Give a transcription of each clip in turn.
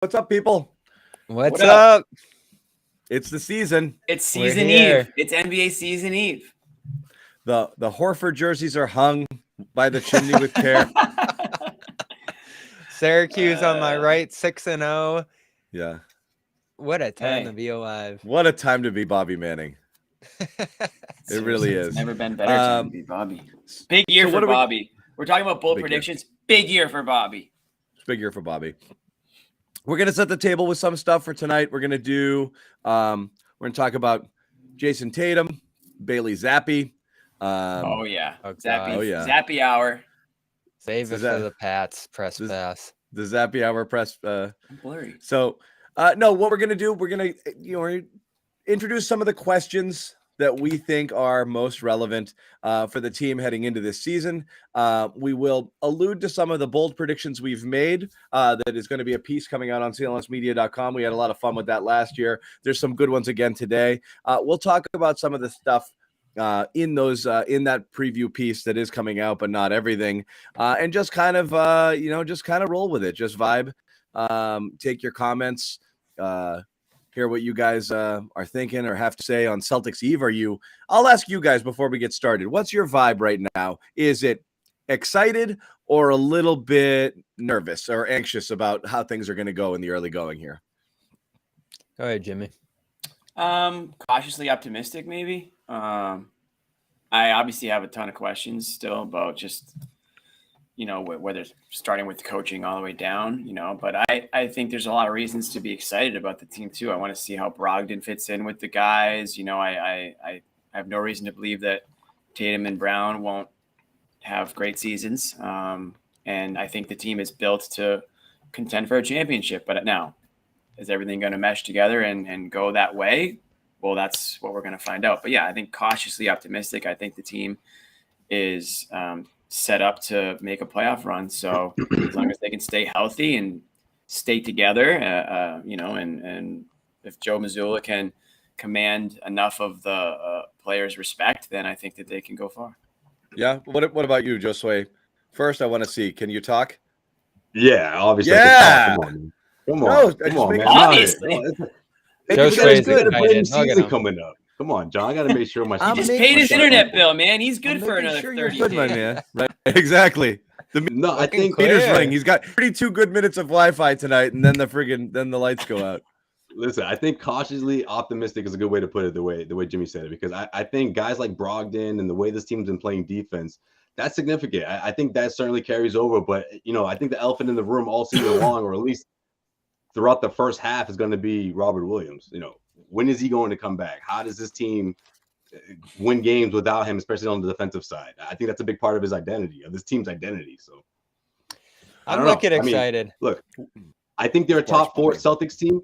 What's up, people? What's up? It's the season. It's season eve. It's NBA season eve. The Horford jerseys are hung by the chimney with care. Syracuse on my right, 6-0. Yeah. What a time to be alive. What a time to be Bobby Manning. It really is. It's never been better time to be Bobby. Big year for Bobby. We're talking about bold predictions. Big year for Bobby. Big year for Bobby. We're going to set the table with some stuff for tonight. We're going to do, we're going to talk about Jason Tatum, Bailey Zappi. Zappy hour. Save it for the Pats press pass. The Zappy hour press. I'm blurry. So, no, what we're going to do, we're going to, introduce some of the questions that we think are most relevant for the team heading into this season. We will allude to some of the bold predictions we've made. That is going to be a piece coming out on CLNSmedia.com. We had a lot of fun with that last year. There's some good ones again today. We'll talk about some of the stuff in that preview piece that is coming out, but not everything. And just kind of, just kind of roll with it. Just vibe. Take your comments. Hear what you guys are thinking or have to say on Celtics Eve. I'll ask you guys before we get started. What's your vibe right now? Is it excited or a little bit nervous or anxious about how things are going to go in the early going here? Go ahead, Jimmy. Cautiously optimistic, maybe. I obviously have a ton of questions still about just, whether it's starting with coaching all the way down, but I think there's a lot of reasons to be excited about the team too. I want to see how Brogdon fits in with the guys. I have no reason to believe that Tatum and Brown won't have great seasons. And I think the team is built to contend for a championship. But now, is everything going to mesh together and go that way? Well, that's what we're going to find out. But yeah, I think cautiously optimistic. I think the team is set up to make a playoff run. So as long as they can stay healthy and stay together, and if Joe Mazzulla can command enough of the players' respect, then I think that they can go far. Yeah. What about you, Josue? First, I want to see. Can you talk? Yeah, obviously. Yeah. Come on, man. Obviously. Josue's good. Season coming up. Come on, John. I got to make sure my. He just paid his internet bill, man. He's good for another 30 days. My man. Right. Exactly. I think Peter's ring. He's got 32 good minutes of Wi-Fi tonight, and then the lights go out. Listen, I think cautiously optimistic is a good way to put it. The way Jimmy said it, because I think guys like Brogdon and the way this team's been playing defense, that's significant. I think that certainly carries over. But I think the elephant in the room all season long, or at least throughout the first half, is going to be Robert Williams. When is he going to come back? How does this team win games without him, especially on the defensive side? I think that's a big part of his identity, of this team's identity. So I'm looking excited. Look, I think they're a top four Celtics team.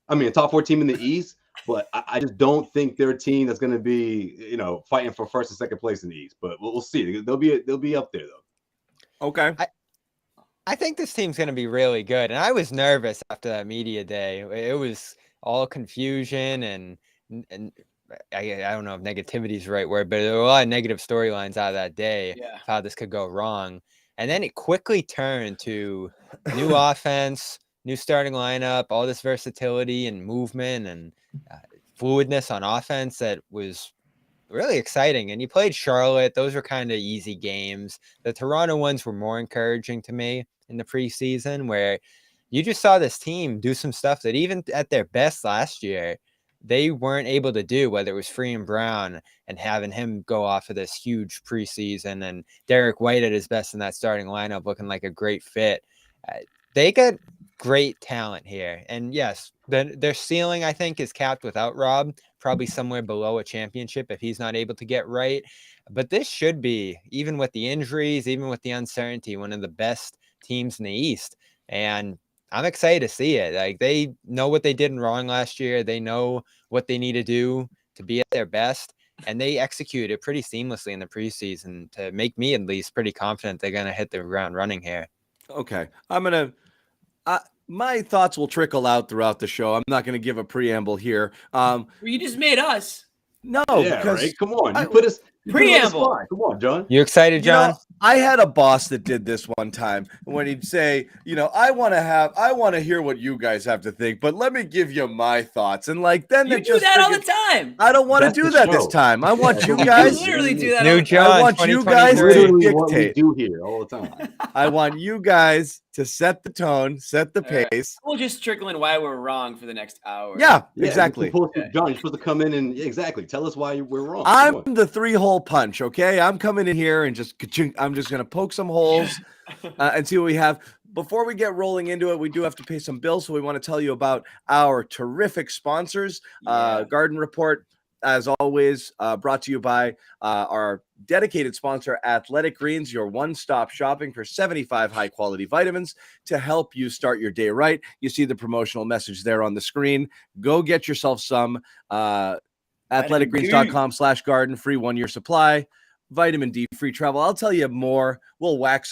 A top four team in the East, but I just don't think they're a team that's going to be, fighting for first and second place in the East. But we'll see. They'll be up there though. Okay. I think this team's going to be really good, and I was nervous after that media day. It was all confusion and I don't know if negativity is the right word, but there were a lot of negative storylines out of that day. Yeah. How this could go wrong. And then it quickly turned to new offense, new starting lineup, all this versatility and movement and fluidness on offense that was really exciting. And you played Charlotte. Those were kind of easy games. The Toronto ones were more encouraging to me in the preseason, where you just saw this team do some stuff that even at their best last year, they weren't able to do, whether it was Freeman Brown and having him go off of this huge preseason and Derek White at his best in that starting lineup looking like a great fit. They got great talent here. And yes, their ceiling, I think, is capped without Rob, probably somewhere below a championship if he's not able to get right. But this should be, even with the injuries, even with the uncertainty, one of the best teams in the East. And I'm excited to see it. Like, they know what they did wrong last year. They know what they need to do to be at their best. And they executed pretty seamlessly in the preseason to make me at least pretty confident they're going to hit the ground running here. Okay. My thoughts will trickle out throughout the show. I'm not going to give a preamble here. You just made us. No, yeah, because right? Come on. You put us preamble. Come on, John. You excited, John? I had a boss that did this one time when he'd say, I want to hear what you guys have to think, but let me give you my thoughts. And like, then You it do just that all the friggin- time. I don't want to That's do the that this show. time. I want Yeah, you but guys. You literally do that New all the time. John, I want you guys to 2023. Literally what we dictate. do here all the time. I want you guys to set the tone, set the All right. pace. We'll just trickle in why we're wrong for the next hour. Yeah, Yeah, exactly. John, you're supposed to come in and exactly tell us why we're wrong. I'm the 3-hole punch. Okay, I'm coming in here and I'm just gonna poke some holes and see what we have. Before we get rolling into it, we do have to pay some bills, so we want to tell you about our terrific sponsors. Garden Report, as always, brought to you by our dedicated sponsor, Athletic Greens, your one-stop shopping for 75 high-quality vitamins to help you start your day right. You see the promotional message there on the screen. Go get yourself some. athleticgreens.com/garden, free 1-year supply. Vitamin D, free travel. I'll tell you more. We'll wax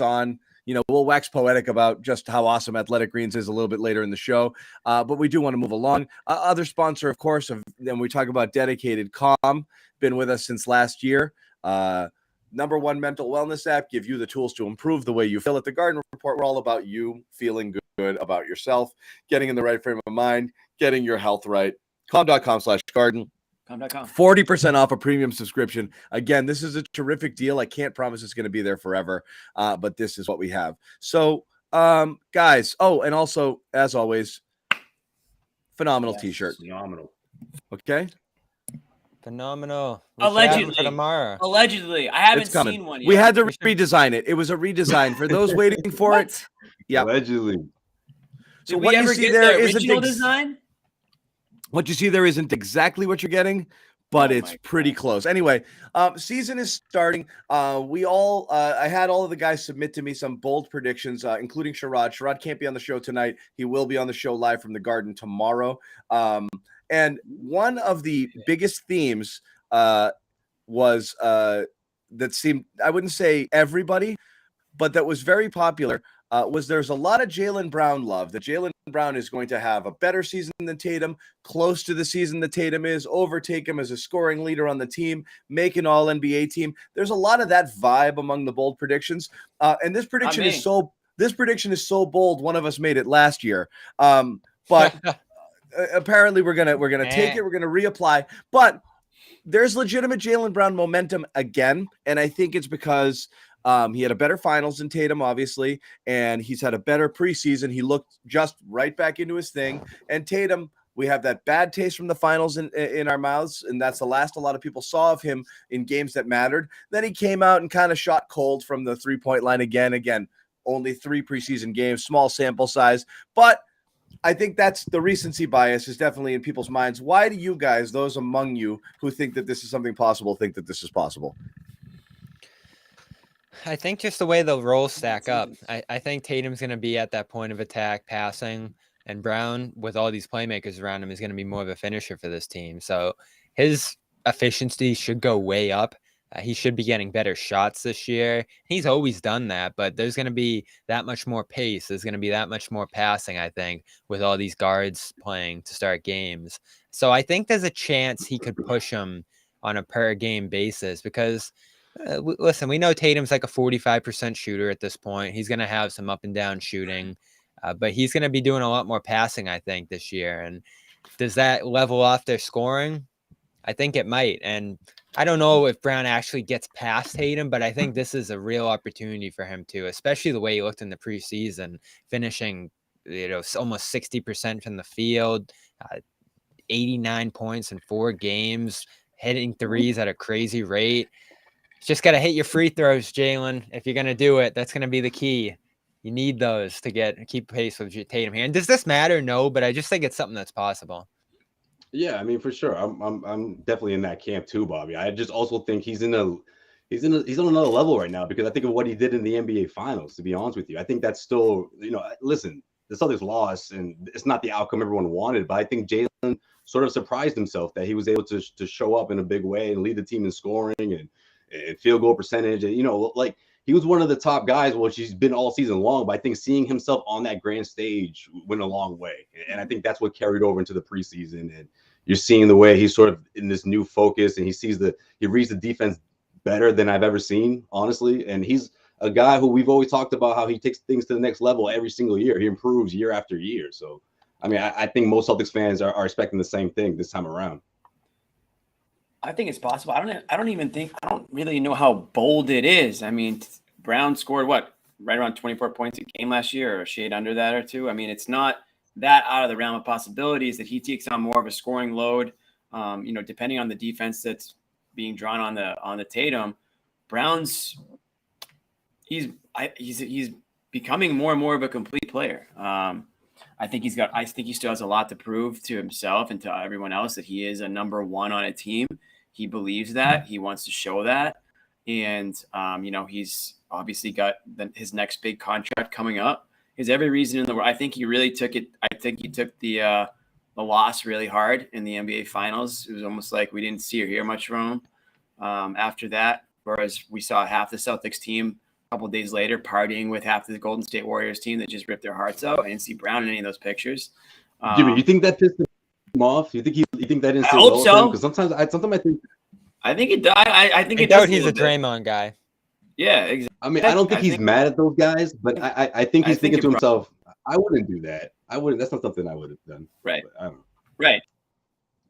poetic about just how awesome Athletic Greens is a little bit later in the show. But we do want to move along. Other sponsor, of course, and we talk about Dedicated Calm, been with us since last year. Number one mental wellness app, give you the tools to improve the way you feel. At the Garden Report, we're all about you feeling good about yourself, getting in the right frame of mind, getting your health right. Calm.com/garden. 40% off a premium subscription. Again, this is a terrific deal. I can't promise it's going to be there forever, but this is what we have. So, guys, and also, as always, phenomenal t-shirt. Phenomenal. Okay? Phenomenal. Allegedly. For tomorrow. Allegedly. I haven't It's coming. seen one yet. We had to redesign it. It was a redesign. For those waiting for it. Yeah. Allegedly. So what we you ever see get there the isn't original design? What you see there isn't exactly what you're getting, but Oh it's my pretty God. close. Anyway, season is starting. I had all of the guys submit to me some bold predictions, including Sherrod. Sherrod can't be on the show tonight. He will be on the show live from the Garden tomorrow. And one of the biggest themes was that seemed, I wouldn't say everybody, but that was very popular. Was there's a lot of Jaylen Brown love, that Jaylen Brown is going to have a better season than Tatum, close to the season that Tatum is, overtake him as a scoring leader on the team, make an all-NBA team. There's a lot of that vibe among the bold predictions. And this prediction is so bold, one of us made it last year. But apparently we're gonna take it, we're gonna reapply. But there's legitimate Jaylen Brown momentum again, and I think it's because he had a better finals than Tatum, obviously, and he's had a better preseason. He looked just right back into his thing. And Tatum, we have that bad taste from the finals in our mouths, and that's the last a lot of people saw of him in games that mattered. Then he came out and kind of shot cold from the three-point line again. Again, only 3 preseason games, small sample size. But I think that's the recency bias is definitely in people's minds. Why do you guys, those among you who think that this is something possible, think that this is possible? I think just the way the roles stack up. I think Tatum's going to be at that point of attack, passing, and Brown, with all these playmakers around him, is going to be more of a finisher for this team. So his efficiency should go way up. He should be getting better shots this year. He's always done that, but there's going to be that much more pace. There's going to be that much more passing, I think, with all these guards playing to start games. So I think there's a chance he could push him on a per game basis because listen, we know Tatum's like a 45% shooter at this point. He's going to have some up and down shooting, but he's going to be doing a lot more passing, I think, this year. And does that level off their scoring? I think it might. And I don't know if Brown actually gets past Tatum, but I think this is a real opportunity for him too, especially the way he looked in the preseason, finishing, almost 60% from the field, 89 points in 4 games, hitting threes at a crazy rate. Just got to hit your free throws, Jaylen. If you're going to do it, that's going to be the key. You need those to keep pace with Tatum here. And does this matter? No, but I just think it's something that's possible. Yeah, I mean, for sure. I'm definitely in that camp too, Bobby. I just also think he's on another level right now because I think of what he did in the NBA Finals. To be honest with you, I think that's still, listen, the Celtics lost, and it's not the outcome everyone wanted. But I think Jaylen sort of surprised himself that he was able to show up in a big way and lead the team in scoring and field goal percentage. And, like he was one of the top guys, which he's been all season long. But I think seeing himself on that grand stage went a long way. And I think that's what carried over into the preseason. And you're seeing the way he's sort of in this new focus, and he reads the defense better than I've ever seen, honestly. And he's a guy who we've always talked about how he takes things to the next level every single year. He improves year after year. So, I mean, I think most Celtics fans are expecting the same thing this time around. I think it's possible. I don't really know how bold it is. I mean, Brown scored what, right around 24 points a game last year, or a shade under that or two. I mean, it's not that out of the realm of possibilities that he takes on more of a scoring load. Depending on the defense that's being drawn on the Tatum, Brown's he's becoming more and more of a complete player. I think he still has a lot to prove to himself and to everyone else that he is a number one on a team. He believes that. He wants to show that. And, he's obviously got his next big contract coming up. He has every reason in the world. I think he really took it. I think he took the loss really hard in the NBA Finals. It was almost like we didn't see or hear much from him after that. Whereas we saw half the Celtics team a couple of days later partying with half the Golden State Warriors team that just ripped their hearts out. I didn't see Brown in any of those pictures. Jimmy, you think that pissed him off? You think that didn't? I hope so. Because sometimes I think. I think it. I think I it doubt does. he's a Draymond guy. Yeah, exactly. I mean, I don't think he's mad at those guys, but I think he's thinking to himself, I wouldn't do that. I wouldn't. That's not something I would have done. Right. But I don't know. Right.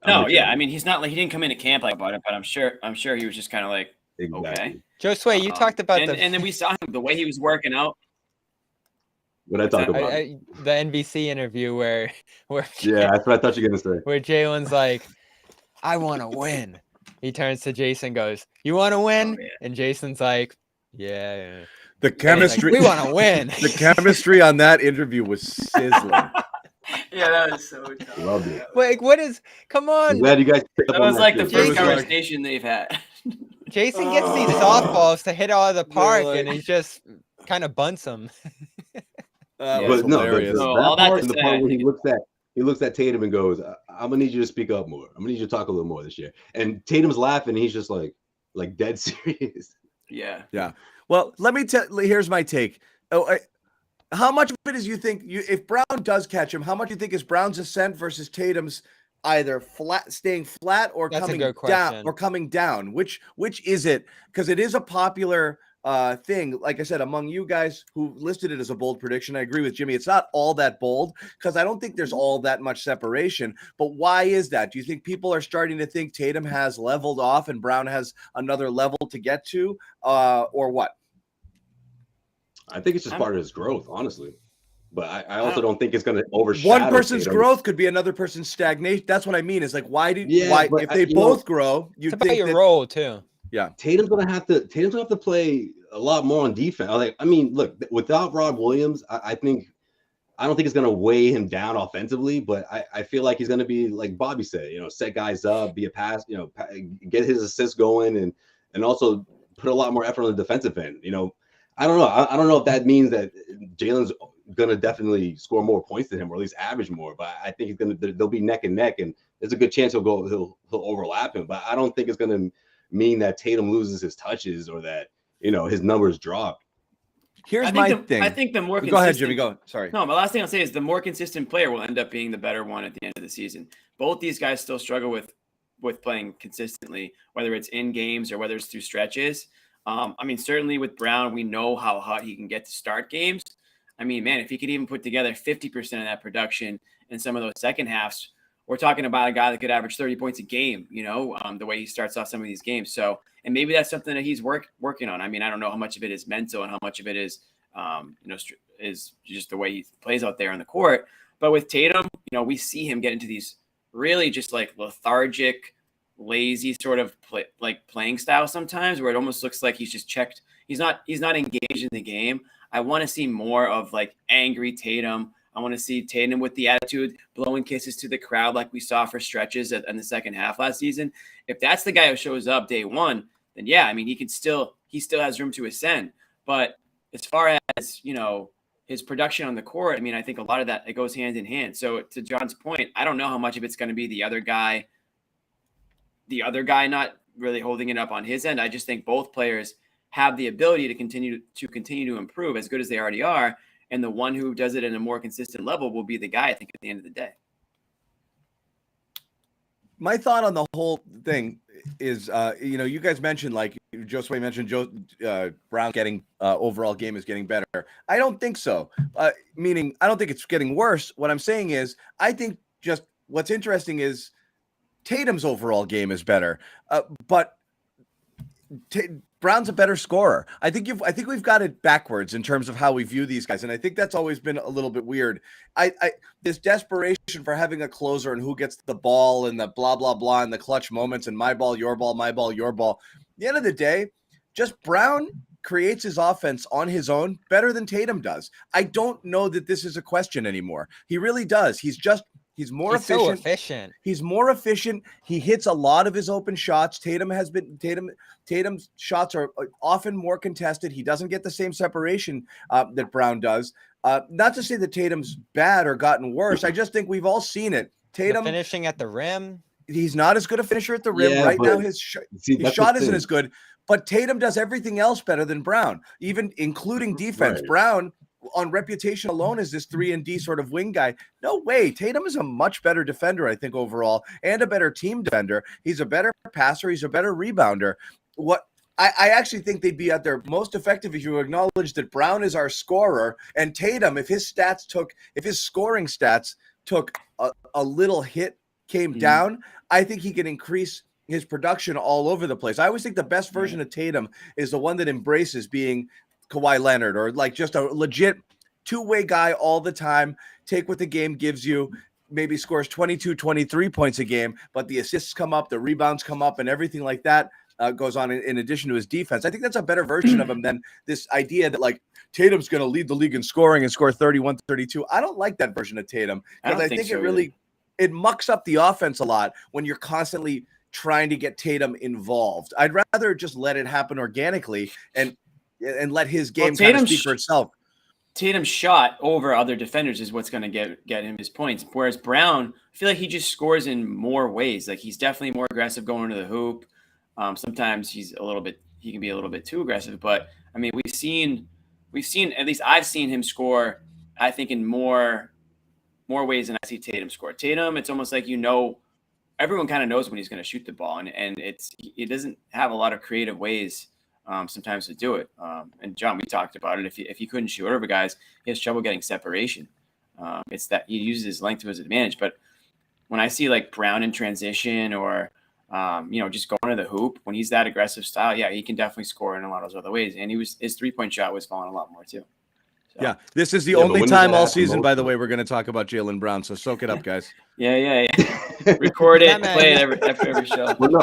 No, yeah. I mean, he's not like he didn't come into camp like about it, but I'm sure he was just kind of like, Exactly. okay. Joe Sway, you talked about and then we saw him the way he was working out. What I talk about? The NBC interview where yeah, that's what I thought you were gonna say. Where Jaylen's like, I want to win. He turns to Jason, goes, "You want to win?" Oh, yeah. And Jason's like, "Yeah." The chemistry. Like, we want to win. The chemistry on that interview was sizzling. Yeah, that was so tough. Loved it. Like, what is? Come on. I'm glad you guys picked up That on was like the too. first Jason- conversation they've had. Jason gets these softballs to hit out of the park, like- and he just kind of bunts them. That Yeah. was But no, hilarious. So, that all that part, to the say, part I where think he looks at Tatum and goes, "I'm gonna need you to speak up more. I'm gonna need you to talk a little more this year." And Tatum's laughing. And he's just like dead serious. Yeah. Well, let me tell. Here's my take. How much of it is you think if Brown does catch him? How much do you think is Brown's ascent versus Tatum's either staying flat or That's a coming good down question. or coming down? Which is it? Because it is a popular thing. Like I said, among you guys who listed it as a bold prediction, I agree with Jimmy. It's not all that bold because I don't think there's all that much separation. But why is that? Do you think people are starting to think Tatum has leveled off and Brown has another level to get to, or what? I think it's just part of his growth, honestly. But I also don't think it's going to overshadow One person's Tatum. growth could be another person's stagnation. That's what I mean. Is like why but if they both grow, you It's about think your that, role too. yeah. Tatum's gonna have to play a lot more on defense. I mean, look, without Rod Williams, I don't think it's gonna weigh him down offensively, but I feel like he's gonna be like Bobby said, set guys up, be a pass, get his assists going, and also put a lot more effort on the defensive end. I don't know. I don't know if that means that Jaylen's gonna definitely score more points than him, or at least average more. But I think they'll be neck and neck, and there's a good chance he'll overlap him. But I don't think it's gonna mean that Tatum loses his touches or that his numbers drop. Here's my thing. I think the more Go ahead, Jimmy. Go. Sorry. No, my last thing I'll say is the more consistent player will end up being the better one at the end of the season. Both these guys still struggle with playing consistently, whether it's in games or whether it's through stretches. I mean, certainly with Brown, we know how hot he can get to start games. I mean, man, if he could even put together 50% of that production in some of those second halves, we're talking about a guy that could average 30 points a game, the way he starts off some of these games. So, and maybe that's something that he's working on. I mean, I don't know how much of it is mental and how much of it is, is just the way he plays out there on the court. But with Tatum, we see him get into these really just like lethargic, lazy sort of playing style sometimes, where it almost looks like he's just checked. He's not engaged in the game. I want to see more of like angry Tatum. I want to see Tatum with the attitude, blowing kisses to the crowd like we saw for stretches in the second half last season. If that's the guy who shows up day one, then yeah, I mean, he still has room to ascend. But as far as, his production on the court, I mean, I think a lot of that, it goes hand in hand. So to John's point, I don't know how much of it's going to be the other guy not really holding it up on his end. I just think both players have the ability to continue to improve as good as they already are. And the one who does it at a more consistent level will be the guy, I think, at the end of the day. My thought on the whole thing is, you guys mentioned, like Josue mentioned, Brown getting overall game is getting better. I don't think so. Meaning, I don't think it's getting worse. What I'm saying is, I think just what's interesting is Tatum's overall game is better, but Brown's a better scorer. I think we've got it backwards in terms of how we view these guys, and I think that's always been a little bit weird. This desperation for having a closer and who gets the ball and the blah blah blah and the clutch moments and my ball, your ball, my ball, your ball. At the end of the day, just Brown creates his offense on his own better than Tatum does. I don't know that this is a question anymore. He really does. He's more efficient. So efficient. He's more efficient. He hits a lot of his open shots. Tatum's shots are often more contested. He doesn't get the same separation that Brown does. Not to say that Tatum's bad or gotten worse. I just think we've all seen it. Tatum finishing at the rim. He's not as good a finisher at the rim right now. His shot isn't as good. But Tatum does everything else better than Brown, even including defense. Right. Brown, on reputation alone, is this 3-and-D sort of wing guy. No way. Tatum is a much better defender, I think, overall, and a better team defender. He's a better passer. He's a better rebounder. What I actually think they'd be at their most effective if you acknowledge that Brown is our scorer, and Tatum, if his scoring stats took a little hit, came down, I think he can increase his production all over the place. I always think the best version of Tatum is the one that embraces being Kawhi Leonard, or like just a legit two-way guy all the time. Take what the game gives you, maybe scores 22, 23 points a game, but the assists come up, the rebounds come up, and everything like that goes on in addition to his defense. I think that's a better version of him than this idea that like Tatum's going to lead the league in scoring and score 31, 32. I don't like that version of Tatum because I think so it mucks up the offense a lot when you're constantly trying to get Tatum involved. I'd rather just let it happen organically and let his game kind of speak for itself. Tatum's shot over other defenders is what's going to get him his points. Whereas Brown, I feel like he just scores in more ways. Like he's definitely more aggressive going to the hoop. Sometimes he can be a little bit too aggressive. But I mean, we've seen at least I've seen him score, I think, in more ways than I see Tatum score. Tatum, it's almost like everyone kind of knows when he's going to shoot the ball, and it doesn't have a lot of creative ways sometimes to do it. And John, we talked about it. If he couldn't shoot over guys, he has trouble getting separation. It's that he uses his length to his advantage. But when I see like Brown in transition or just going to the hoop, when he's that aggressive style, yeah, he can definitely score in a lot of those other ways. And his 3-point shot was falling a lot more too. So. Yeah, this is the only time all season, by the way, we're going to talk about Jaylen Brown. So soak it up, guys. Yeah. Record it, play it after every show. Well, no,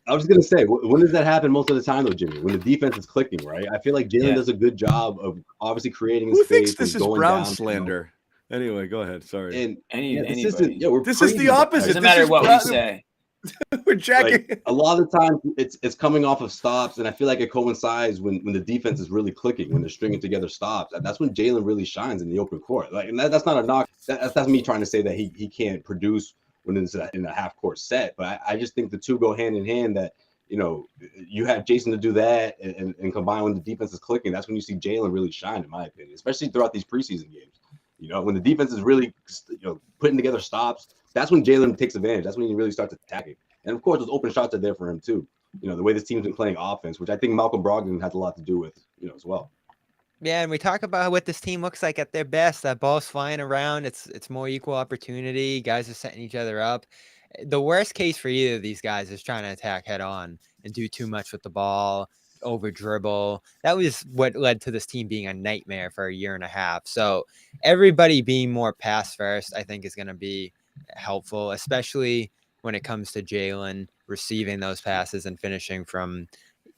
I was going to say, when does that happen most of the time, though, Jimmy? When the defense is clicking, right? I feel like Jaylen does a good job of obviously creating Who space. Who thinks this is Brown slander? Anyway, go ahead. Sorry. And anybody. This is the opposite. Doesn't matter what we say. We're checking. Like, a lot of the time, it's coming off of stops, and I feel like it coincides when the defense is really clicking, when they're stringing together stops. That's when Jaylen really shines in the open court. Like, and that's not a knock. That's me trying to say that he can't produce when it's in a half court set. But I just think the two go hand in hand. That you have Jason to do that, and combine when the defense is clicking. That's when you see Jaylen really shine, in my opinion, especially throughout these preseason games. When the defense is really putting together stops. That's when Jaylen takes advantage. That's when he really starts attacking. And of course, those open shots are there for him too. The way this team's been playing offense, which I think Malcolm Brogdon has a lot to do with, as well. Yeah, and we talk about what this team looks like at their best. That ball's flying around. It's more equal opportunity. Guys are setting each other up. The worst case for either of these guys is trying to attack head on and do too much with the ball, over dribble. That was what led to this team being a nightmare for a year and a half. So everybody being more pass first, I think, is going to be helpful, especially when it comes to Jaylen receiving those passes and finishing from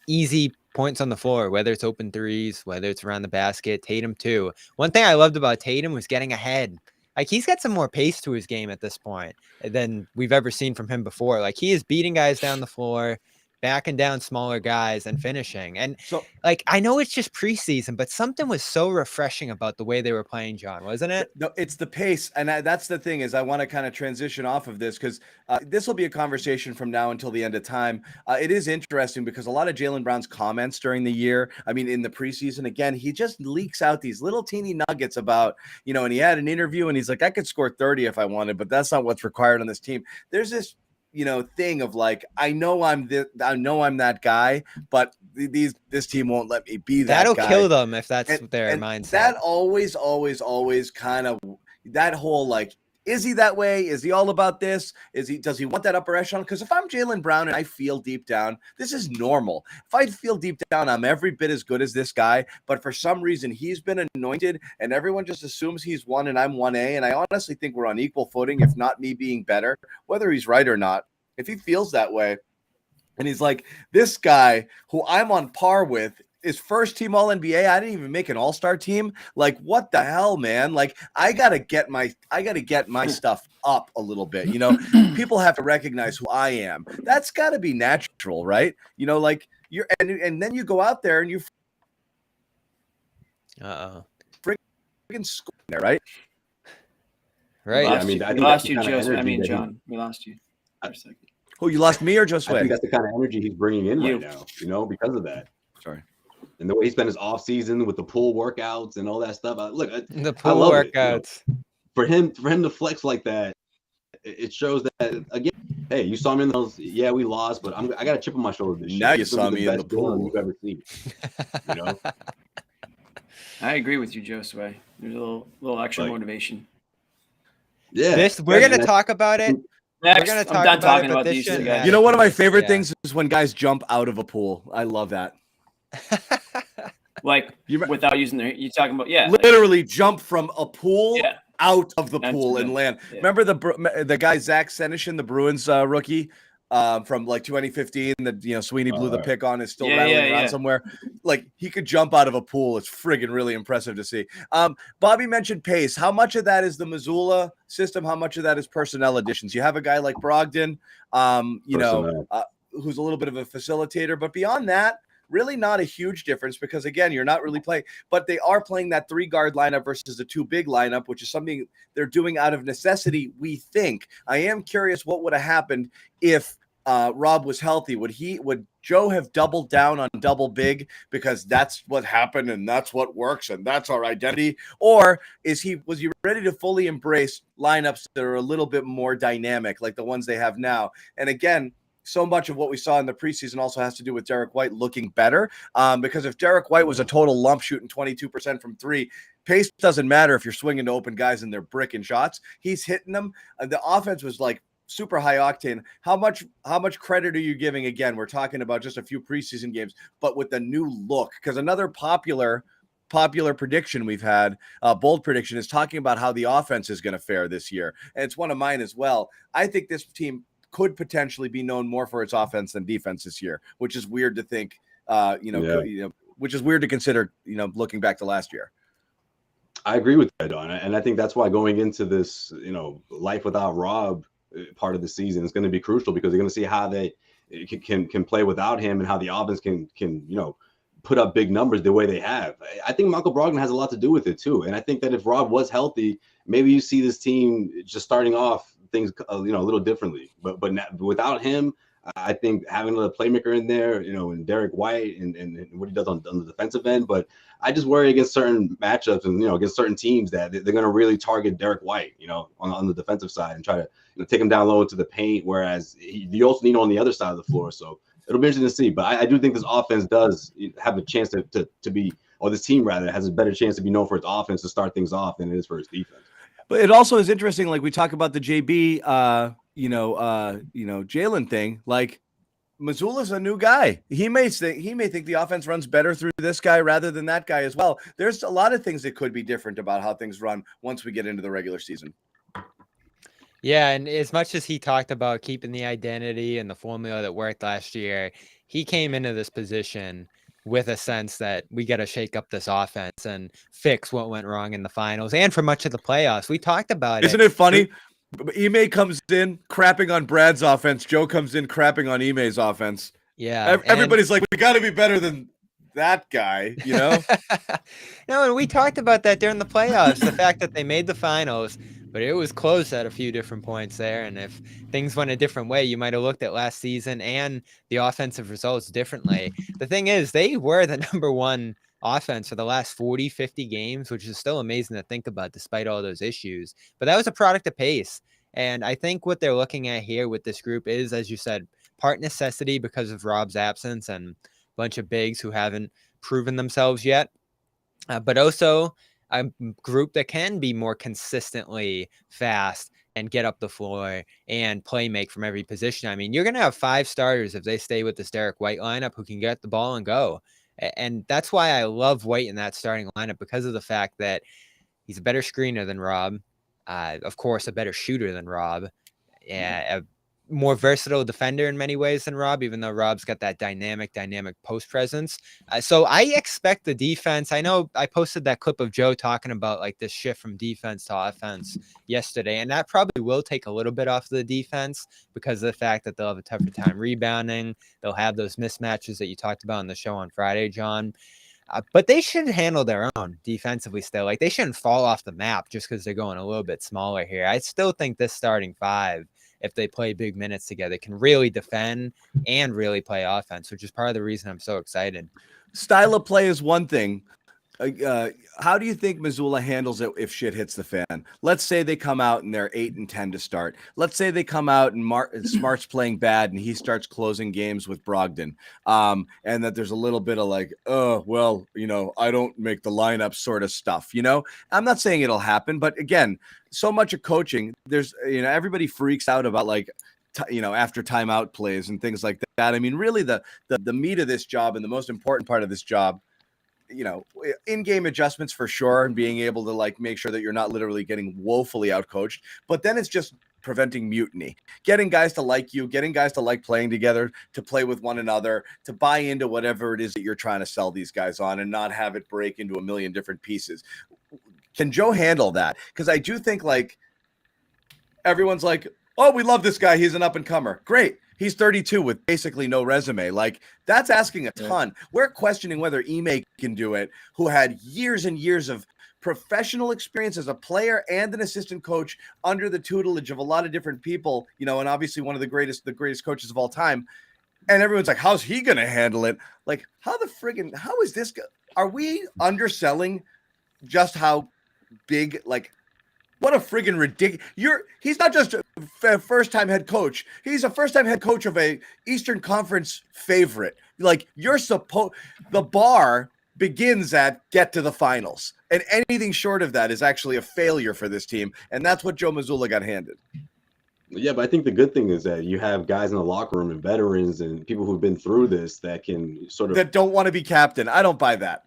easy points on the floor, whether it's open threes, whether it's around the basket. Tatum too. One thing I loved about Tatum was getting ahead. Like, he's got some more pace to his game at this point than we've ever seen from him before. Like, he is beating guys down the floor, backing down smaller guys and finishing. And so, I know it's just preseason, but something was so refreshing about the way they were playing, John, wasn't it? No, it's the pace. And that's the thing is I want to kind of transition off of this because this will be a conversation from now until the end of time. It is interesting because a lot of Jaylen Brown's comments during the year, in the preseason, again, he just leaks out these little teeny nuggets about, and he had an interview and he's like, I could score 30 if I wanted, but that's not what's required on this team. There's this thing of like, I know I'm that guy, but this team won't let me be that That'll guy. kill them if that's And their mindset. that always kind of, that whole like, is he that way? Is he all about this? Does he want that upper echelon? Because if I'm Jaylen Brown and I feel deep down, this is normal. If I feel deep down, I'm every bit as good as this guy, but for some reason he's been anointed and everyone just assumes he's 1 and I'm 1A. And I honestly think we're on equal footing, if not me being better, whether he's right or not. If he feels that way and he's like, this guy who I'm on par with is first team all NBA. I didn't even make an all-star team. Like, what the hell, man? Like, I gotta get my stuff up a little bit. People have to recognize who I am. That's gotta be natural, right? Like you're and then you go out there and you friggin' score there, right? Right. Yeah, I mean, we lost you, Joseph. I mean, John, we lost you for a second. Oh, you lost me or I think Josue? that's the kind of energy he's bringing in right now, because of that. Sorry. And the way he spent his off season with the pool workouts and all that stuff. The pool workouts. For him to flex like that, it shows that again. Hey, you saw me in those. Yeah, we lost, but I got a chip on my shoulder this year. Now you saw me in the pool you've ever seen. I agree with you, Josue. There's a little extra motivation. Yeah. We're gonna talk about it. Next, We're gonna I'm talk done about talking it, about but these this two shouldn't guys. One of my favorite things is when guys jump out of a pool. I love that. Like without using you're talking about literally jump from a pool out of the That's pool good. and land. Yeah. Remember the guy Zach Senyshyn, the Bruins rookie from like 2015 that Sweeney blew the pick on, is still rattling around somewhere. Like, he could jump out of a pool. It's friggin' really impressive to see. Bobby mentioned pace. How much of that is the Mazzulla system? How much of that is personnel additions? You have a guy like Brogdon, who's a little bit of a facilitator, but beyond that, really not a huge difference because, again, you're not really playing, but they are playing that 3-guard lineup versus the 2-big lineup, which is something they're doing out of necessity, we think. I am curious what would have happened if Rob was healthy. Would Joe have doubled down on double big because that's what happened and that's what works and that's our identity? Or was he ready to fully embrace lineups that are a little bit more dynamic, like the ones they have now? And again, so much of what we saw in the preseason also has to do with Derek White looking better. Because if Derek White was a total lump shooting 22% from 3, pace doesn't matter if you're swinging to open guys and they're bricking shots. He's hitting them. The offense was like super high octane. How much credit are you giving? Again, we're talking about just a few preseason games, but with the new look, because another popular prediction we've had, bold prediction, is talking about how the offense is going to fare this year. And it's one of mine as well. I think this team could potentially be known more for its offense than defense this year, which is weird to think, which is weird to consider, looking back to last year. I agree with that, Don. And I think that's why going into this, life without Rob part of the season is going to be crucial, because they're going to see how they can play without him and how the offense can put up big numbers the way they have. I think Michael Brogdon has a lot to do with it too. And I think that if Rob was healthy, maybe you see this team just starting off things a little differently, but without him, I think having a playmaker in there, and Derek White and what he does on the defensive end. But I just worry against certain matchups and against certain teams that they're going to really target Derek White, on the defensive side and try to take him down low into the paint. Whereas you also need him on the other side of the floor. So it'll be interesting to see. But I do think this offense does have a chance to be, or this team rather has a better chance to be known for its offense to start things off than it is for its defense. But it also is interesting, like we talk about the JB, Jaylen thing. Like, Mazzulla's a new guy. He may think the offense runs better through this guy rather than that guy as well. There's a lot of things that could be different about how things run once we get into the regular season. Yeah, and as much as he talked about keeping the identity and the formula that worked last year, he came into this position with a sense that we got to shake up this offense and fix what went wrong in the finals and for much of the playoffs. We talked about Isn't it funny? Ime comes in crapping on Brad's offense. Joe comes in crapping on Ime's offense. Yeah. Everybody's like, we got to be better than that guy, No, and we talked about that during the playoffs, the fact that they made the finals, but it was close at a few different points there. And if things went a different way, you might have looked at last season and the offensive results differently. The thing is, they were the number one offense for the last 40, 50 games, which is still amazing to think about despite all those issues. But that was a product of pace. And I think what they're looking at here with this group is, as you said, part necessity because of Rob's absence and a bunch of bigs who haven't proven themselves yet, but also a group that can be more consistently fast and get up the floor and play make from every position. I mean, you're going to have 5 starters if they stay with this Derek White lineup who can get the ball and go. And that's why I love White in that starting lineup, because of the fact that he's a better screener than Rob. Of course, a better shooter than Rob. A more versatile defender in many ways than Rob, even though Rob's got that dynamic post presence. So I expect the defense. I know I posted that clip of Joe talking about like this shift from defense to offense yesterday, and that probably will take a little bit off the defense because of the fact that they'll have a tougher time rebounding. They'll have those mismatches that you talked about on the show on Friday, John. But they should handle their own defensively still. Like, they shouldn't fall off the map just because they're going a little bit smaller here. I still think this starting 5, if they play big minutes together, can really defend and really play offense, which is part of the reason I'm so excited. Style of play is one thing. How do you think Mazzulla handles it if shit hits the fan? Let's say they come out and they're 8-10 to start. Let's say they come out and Smart's playing bad and he starts closing games with Brogdon. And that there's a little bit of like, oh, well, I don't make the lineup sort of stuff, I'm not saying it'll happen, but again, so much of coaching, there's, everybody freaks out about like, after timeout plays and things like that. I mean, really the meat of this job and the most important part of this job, in-game adjustments for sure, and being able to like make sure that you're not literally getting woefully outcoached, but then it's just preventing mutiny, getting guys to like you, getting guys to like playing together, to play with one another, to buy into whatever it is that you're trying to sell these guys on and not have it break into a million different pieces. Can Joe handle that? Because I do think like everyone's like, oh, we love this guy, he's an up-and-comer. Great. He's 32 with basically no resume. Like, that's asking a ton. We're questioning whether Ime can do it, who had years and years of professional experience as a player and an assistant coach under the tutelage of a lot of different people, and obviously one of the greatest coaches of all time. And everyone's like, how's he going to handle it? Like, how is this? Are we underselling just how big, like, what a friggin' ridiculous! He's not just a first-time head coach. He's a first-time head coach of a Eastern Conference favorite. Like, the bar begins at get to the finals, and anything short of that is actually a failure for this team. And that's what Joe Mazzulla got handed. Yeah, but I think the good thing is that you have guys in the locker room and veterans and people who've been through this that can sort of that don't want to be captain. I don't buy that.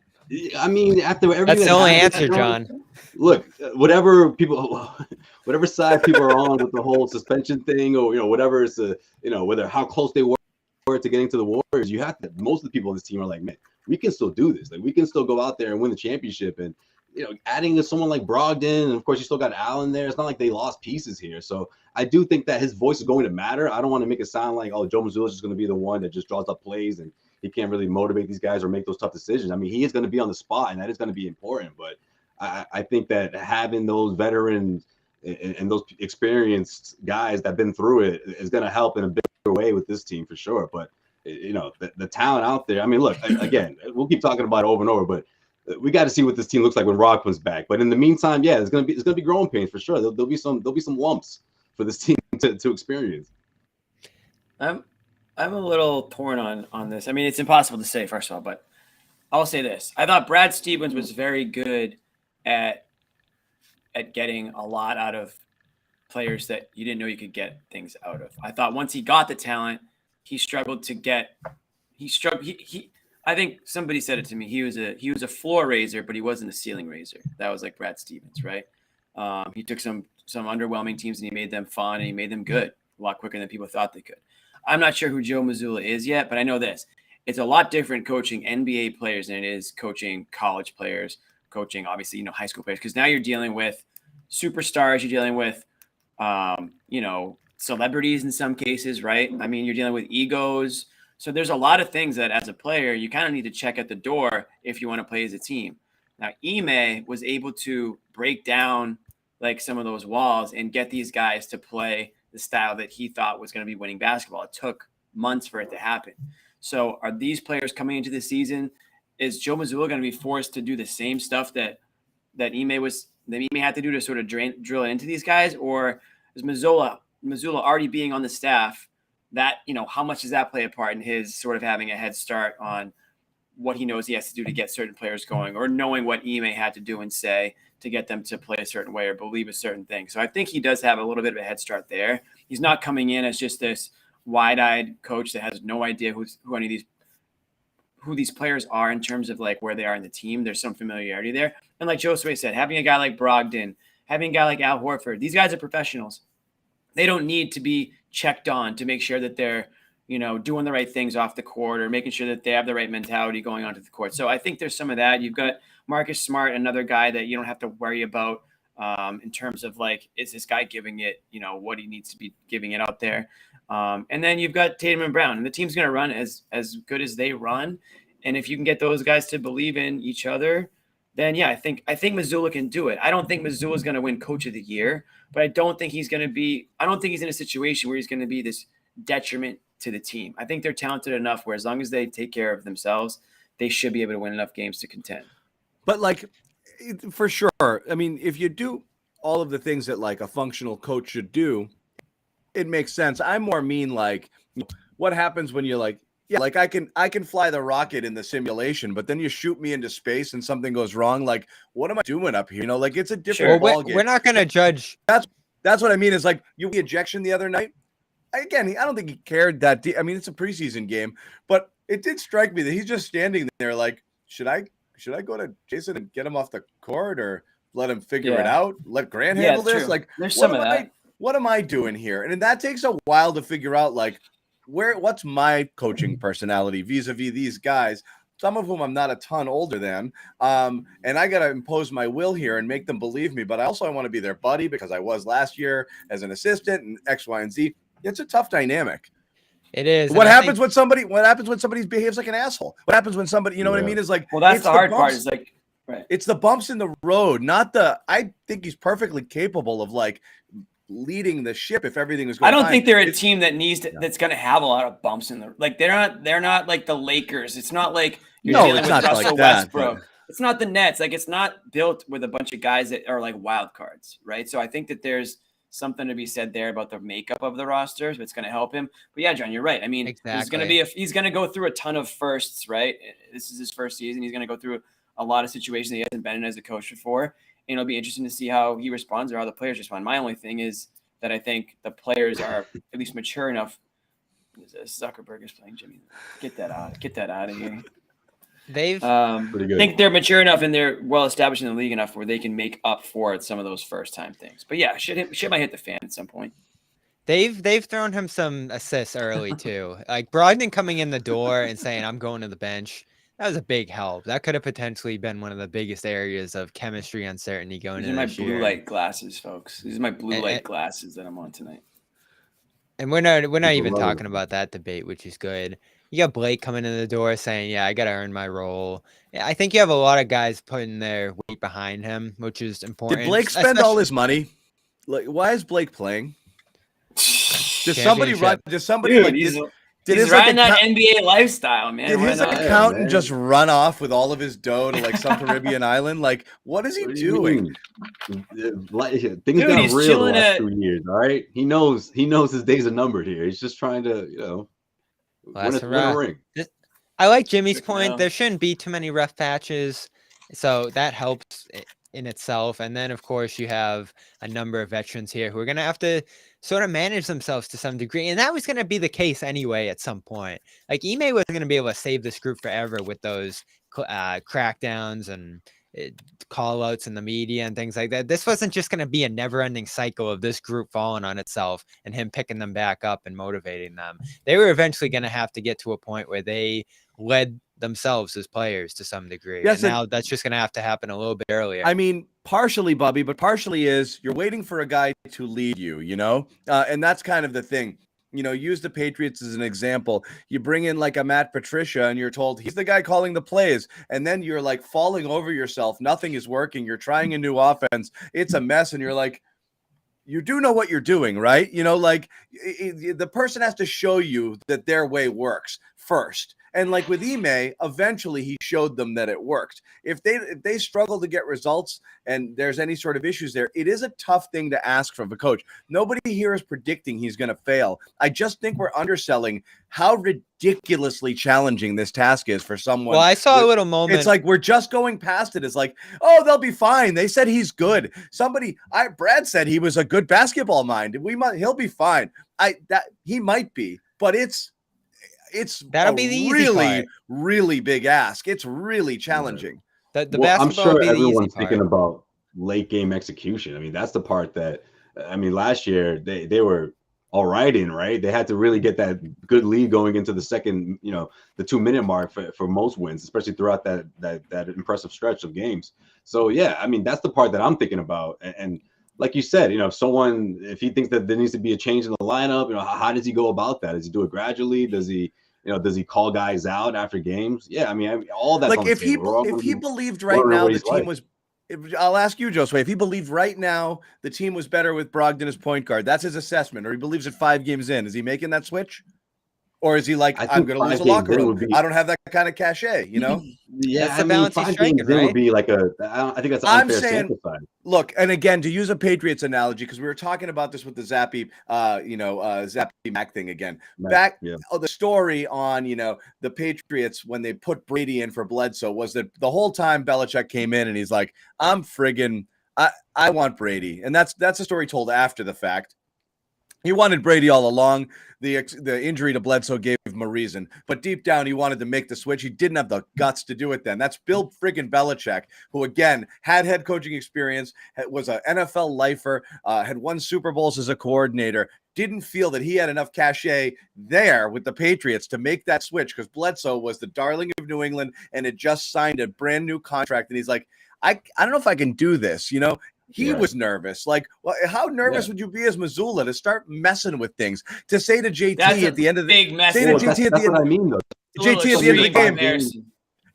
I mean, after everything that's the only answer, John. Look, whatever side people are on with the whole suspension thing, or whatever it's whether how close they were to getting to the Warriors, you have to. Most of the people on this team are like, man, we can still do this. Like, we can still go out there and win the championship. And adding to someone like Brogdon, and of course you still got Allen there. It's not like they lost pieces here. So I do think that his voice is going to matter. I don't want to make it sound like, oh, Joe Mazzulla is just going to be the one that just draws up plays and he can't really motivate these guys or make those tough decisions. I mean, he is going to be on the spot, and that is going to be important. But I think that having those veterans and those experienced guys that have been through it is going to help in a bigger way with this team for sure. But, the talent out there, I mean, look, again, we'll keep talking about it over and over, but we got to see what this team looks like when Rob comes back. But in the meantime, yeah, it's going to be growing pains for sure. There'll be some lumps for this team to experience. I'm a little torn on this. I mean, it's impossible to say, first of all, but I'll say this. I thought Brad Stevens was very good at getting a lot out of players that you didn't know you could get things out of. I thought once he got the talent, he struggled to get – I think somebody said it to me. He was a floor raiser, but he wasn't a ceiling raiser. That was like Brad Stevens, right? He took some underwhelming teams and he made them fun and he made them good a lot quicker than people thought they could. I'm not sure who Joe Mazzulla is yet, but I know this. It's a lot different coaching NBA players than it is coaching college players, coaching, obviously, high school players, because now you're dealing with superstars, you're dealing with, celebrities in some cases, right? I mean, you're dealing with egos. So there's a lot of things that as a player, you kind of need to check at the door if you want to play as a team. Now, Ime was able to break down like some of those walls and get these guys to play the style that he thought was going to be winning basketball. It took months for it to happen. So are these players coming into the season? Is Joe Mazzulla going to be forced to do the same stuff that Ime had to do to sort of drill into these guys? Or is Mazzulla already being on the staff. That, how much does that play a part in his sort of having a head start on what he knows he has to do to get certain players going, or knowing what Ime had to do and say to get them to play a certain way or believe a certain thing. So I think he does have a little bit of a head start there. He's not coming in as just this wide-eyed coach that has no idea who these players are in terms of like where they are in the team. There's some familiarity there. And like Josue said, having a guy like Brogdon, having a guy like Al Horford, these guys are professionals. They don't need to be checked on to make sure that they're, doing the right things off the court or making sure that they have the right mentality going onto the court. So I think there's some of that. You've got Marcus Smart, another guy that you don't have to worry about in terms of like, is this guy giving it, what he needs to be giving it out there. And then you've got Tatum and Brown, and the team's going to run as good as they run. And if you can get those guys to believe in each other, then yeah, I think Mazzulla can do it. I don't think Mazzulla is going to win Coach of the Year, but I don't think he's in a situation where he's going to be this detriment to the team. I think they're talented enough where as long as they take care of themselves, they should be able to win enough games to contend. But like, for sure, I mean, if you do all of the things that like a functional coach should do, it makes sense. I more mean like, what happens when you're like, yeah, like I can fly the rocket in the simulation, but then you shoot me into space and something goes wrong. Like, what am I doing up here? Like it's a different ballgame. We're not going to judge. That's what I mean. Is like ejection the other night. Again, I don't think he cared that deep. I mean, it's a preseason game, but it did strike me that he's just standing there like, should I go to Jason and get him off the court or let him figure it out? Let Grant handle this? True. Like, there's some of that. What am I doing here? And that takes a while to figure out, like, what's my coaching personality vis-a-vis these guys, some of whom I'm not a ton older than. And I got to impose my will here and make them believe me. But I want to be their buddy because I was last year as an assistant and X, Y, and Z. It's a tough dynamic. It is. What happens when somebody behaves like an asshole? What happens when somebody, what I mean, is like, well, that's the hard part. Is like, right. It's the bumps in the road, I think he's perfectly capable of like leading the ship if everything is going. I don't think they're a team that that's going to have a lot of bumps in the, like they're not like the Lakers. It's not like you're dealing with Russell Westbrook. But it's not the Nets. Like it's not built with a bunch of guys that are like wild cards, right? So I think that there's something to be said there about the makeup of the rosters. It's going to help him. But yeah, John, you're right. I mean, exactly. He's going to go through a ton of firsts, right? This is his first season. He's going to go through a lot of situations that he hasn't been in as a coach before. And it'll be interesting to see how he responds or how the players respond. My only thing is that I think the players are at least mature enough. Zuckerberg is playing Jimmy. Get that out of here. They've I think they're mature enough and they're well established in the league enough where they can make up for some of those first time things. But yeah, shit might hit the fan at some point. They've thrown him some assists early too. Like Brogdon coming in the door and saying, "I'm going to the bench." That was a big help. That could have potentially been one of the biggest areas of chemistry uncertainty going into this year. These are my blue light glasses, folks. These are my blue light glasses that I'm on tonight. And we're not even talking about that debate, which is good. You got Blake coming in the door saying, "Yeah, I got to earn my role." Yeah, I think you have a lot of guys putting their weight behind him, which is important. Did Blake spend all his money? Like, why is Blake playing? Does somebody run? Does somebody Dude, he's riding that NBA lifestyle, man. Did his accountant just run off with all of his dough to like some Caribbean island? Like, what is he doing? Things got real the last 2 years. All right, he knows his days are numbered here. He's just trying to, win a ring. I like Jimmy's point. There shouldn't be too many rough patches, so that helps in itself. And then, of course, you have a number of veterans here who are going to have to sort of manage themselves to some degree. And that was going to be the case anyway at some point. Like, Ime wasn't going to be able to save this group forever with those crackdowns and call-outs in the media and things like that. This wasn't just going to be a never-ending cycle of this group falling on itself and him picking them back up and motivating them. They were eventually going to have to get to a point where they led themselves as players to some degree. Yes, and now that's just going to have to happen a little bit earlier. I mean, partially, Bubby, but partially is you're waiting for a guy to lead you, and that's kind of the thing. Use the Patriots as an example. You bring in like a Matt Patricia and you're told he's the guy calling the plays. And then you're like falling over yourself. Nothing is working. You're trying a new offense. It's a mess. And you're like, you do know what you're doing, right? The person has to show you that their way works first. And like with Ime, eventually he showed them that it worked. If they struggle to get results and there's any sort of issues there, it is a tough thing to ask from a coach. Nobody here is predicting he's going to fail. I just think we're underselling how ridiculously challenging this task is for someone. Well, I saw a little moment. It's like we're just going past it. It's like, oh, they'll be fine. They said he's good. Brad said he was a good basketball mind. He'll be fine. He might be, but it's that'll be the easy part. Really big ask. It's really challenging. The Well, I'm basketball sure will be the easy everyone's part. thinking about late game execution. I mean, that's the part that, I mean, last year they were all right in, right? They had to really get that good lead going into the second, the 2-minute mark for most wins, especially throughout that impressive stretch of games. So yeah, I mean, that's the part that I'm thinking about. And like you said, if he thinks that there needs to be a change in the lineup, how does he go about that? Does he do it gradually? Does he call guys out after games? Yeah, I mean all that. Like if he believed right now the team was, I'll ask you, Josue, if he believed right now the team was better with Brogdon as point guard, that's his assessment, or he believes it 5 games in, is he making that switch? Or is he like, I'm going to lose the locker room? I don't have that kind of cachet, Yeah, that's the balance he's striking, right? Would be like I think that's an unfair sample size. Look, and again, to use a Patriots analogy, because we were talking about this with the Zappy, Zappy Mac thing again. The story on, the Patriots when they put Brady in for Bledsoe was that the whole time Belichick came in and he's like, I want Brady. And that's a story told after the fact. He wanted Brady all along. The injury to Bledsoe gave him a reason. But deep down, he wanted to make the switch. He didn't have the guts to do it then. That's Bill friggin' Belichick, who, again, had head coaching experience, was an NFL lifer, had won Super Bowls as a coordinator, didn't feel that he had enough cachet there with the Patriots to make that switch because Bledsoe was the darling of New England and had just signed a brand new contract. And he's like, I don't know if I can do this, He was nervous. Like, well, how nervous would you be as Mazzulla to start messing with things? To say to JT at the end of the big mess. Say to JT at the end. What I mean, though. JT at the end of the game.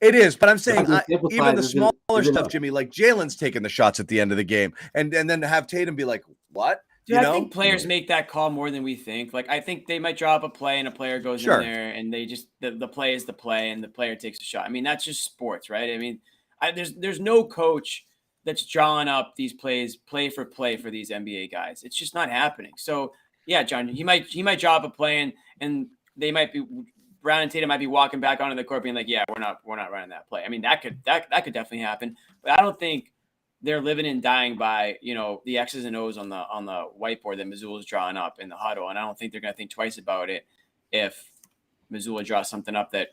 It is, but I'm saying even the smaller stuff, Jimmy, like Jaylen's taking the shots at the end of the game, and then to have Tatum be like, "What?" Dude, I think players make that call more than we think. Like, I think they might drop a play and a player goes in there, and they just the play is the play, and the player takes a shot. I mean, that's just sports, right? I mean, there's no coach that's drawing up these plays play for these NBA guys. It's just not happening. So yeah, John, he might drop a play and they might be Brown and Tatum might be walking back onto the court being like, yeah, we're not running that play. I mean, that could definitely happen, but I don't think they're living and dying by, the X's and O's on the whiteboard that Mazzulla's drawing up in the huddle. And I don't think they're going to think twice about it if Mazzulla draws something up that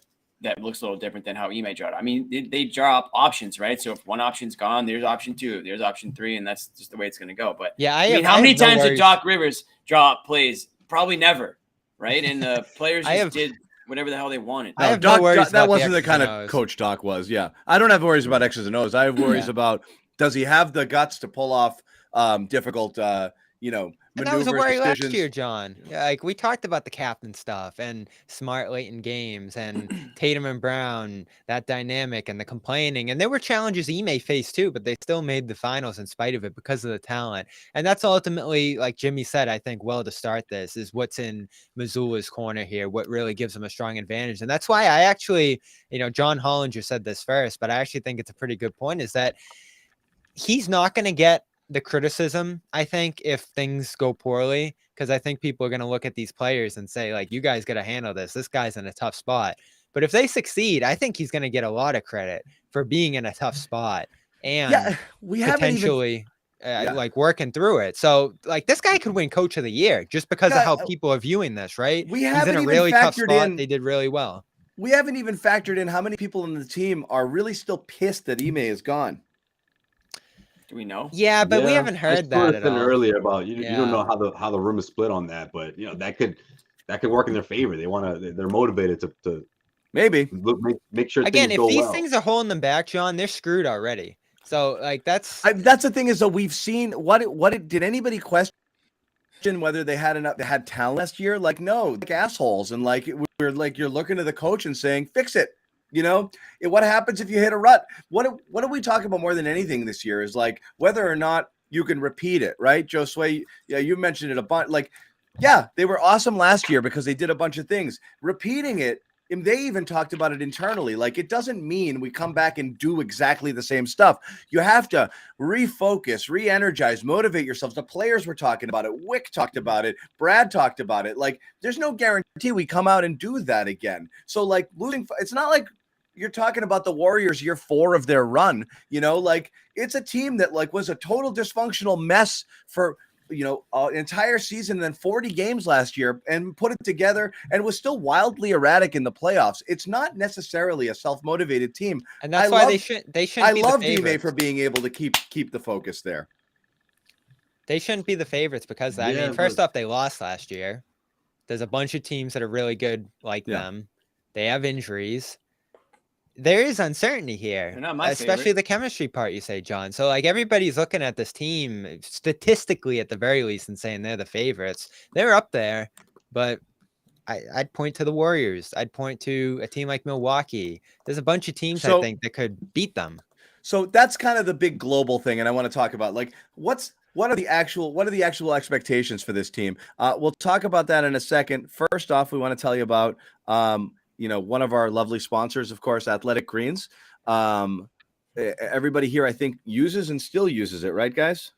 looks a little different than how Ime draw it. I mean, they draw up options, right? So if one option's gone, there's option 2, there's option 3, and that's just the way it's going to go. But yeah, how many times did Doc Rivers draw up plays? Probably never, right? And the players did whatever the hell they wanted. I have no worries. That wasn't the kind of coach Doc was. Yeah, I don't have worries about X's and O's. I have worries about, does he have the guts to pull off difficult, And that was a worry decisions. last year, John. Like, we talked about the captain stuff and smart late in games and Tatum and Brown, that dynamic and the complaining. And there were challenges Ime faced too, but they still made the finals in spite of it because of the talent. And that's ultimately, like Jimmy said, I think, to start this is what's in Mazzulla's corner here, what really gives him a strong advantage. And that's why I actually, John Hollinger said this first, but I actually think it's a pretty good point, is that he's not going to get the criticism, I think, if things go poorly, because I think people are going to look at these players and say, like, you guys got to handle this. This guy's in a tough spot. But if they succeed, I think he's going to get a lot of credit for being in a tough spot and potentially like working through it. So, like, this guy could win Coach of the Year just because of how people are viewing this, right? He's in a really tough spot. They did really well. We haven't even factored in how many people in the team are really still pissed that Ime is gone. Do we know? Yeah, but we haven't heard that at all. Earlier about you don't know how the room is split on that, but that could work in their favor. They're motivated to maybe make sure. Again, if these things are holding them back, John, they're screwed already. So like that's the thing is, though, we've seen did anybody question whether they had talent last year? Like, no, like assholes, and like we're like, you're looking to the coach and saying, fix it. What happens if you hit a rut? What are we talking about more than anything this year is like whether or not you can repeat it, right? Josue, yeah, you mentioned it a bunch. Like, yeah, they were awesome last year because they did a bunch of things. Repeating it and they even talked about it internally. Like, it doesn't mean we come back and do exactly the same stuff. You have to refocus, re-energize, motivate yourselves. The players were talking about it. Wick talked about it. Brad talked about it. Like, there's no guarantee we come out and do that again. So, like, it's not like you're talking about the Warriors year 4 of their run. Like, it's a team that like was a total dysfunctional mess for an entire season and then 40 games last year, and put it together and was still wildly erratic in the playoffs. It's not necessarily a self-motivated team. And that's why they shouldn't I be love the D-May favorites. for being able to keep the focus there. They shouldn't be the favorites because, I mean, first off, they lost last year. There's a bunch of teams that are really good like them. They have injuries. There is uncertainty here, They're not my especially favorite. the chemistry part, you say, John. So, like, everybody's looking at this team statistically at the very least and saying they're the favorites. They're up there, but I'd point to the Warriors. I'd point to a team like Milwaukee. There's a bunch of teams, I think, that could beat them. So that's kind of the big global thing, and I want to talk about, like, what are the actual expectations for this team? We'll talk about that in a second. First off, we want to tell you about one of our lovely sponsors, of course, Athletic Greens. Everybody here, I think, uses and still uses it, right, guys?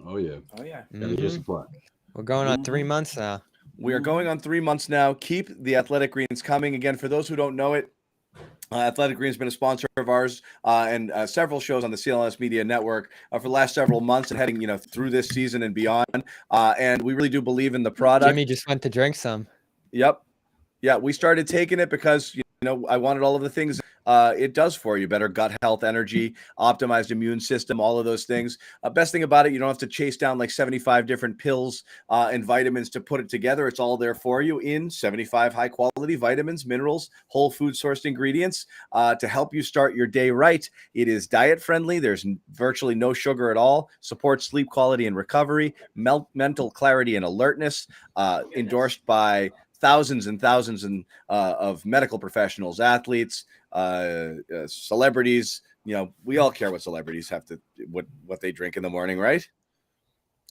Oh yeah. Mm-hmm. We're going on 3 months now. We are going on 3 months now. Keep the Athletic Greens coming. Again, for those who don't know it, Athletic Greens has been a sponsor of ours and several shows on the CLNS Media Network for the last several months and heading through this season and beyond. And we really do believe in the product. Jimmy just went to drink some. Yep. Yeah, we started taking it because I wanted all of the things it does for you: better gut health, energy, optimized immune system, all of those things. Best thing about it, you don't have to chase down like 75 different pills and vitamins to put it together. It's all there for you in 75 high quality vitamins, minerals, whole food sourced ingredients to help you start your day right. It is diet friendly. There's virtually no sugar at all. Supports sleep quality and recovery, mental clarity and alertness. Endorsed by thousands and thousands of medical professionals, athletes, celebrities. We all care what celebrities have to what they drink in the morning, right?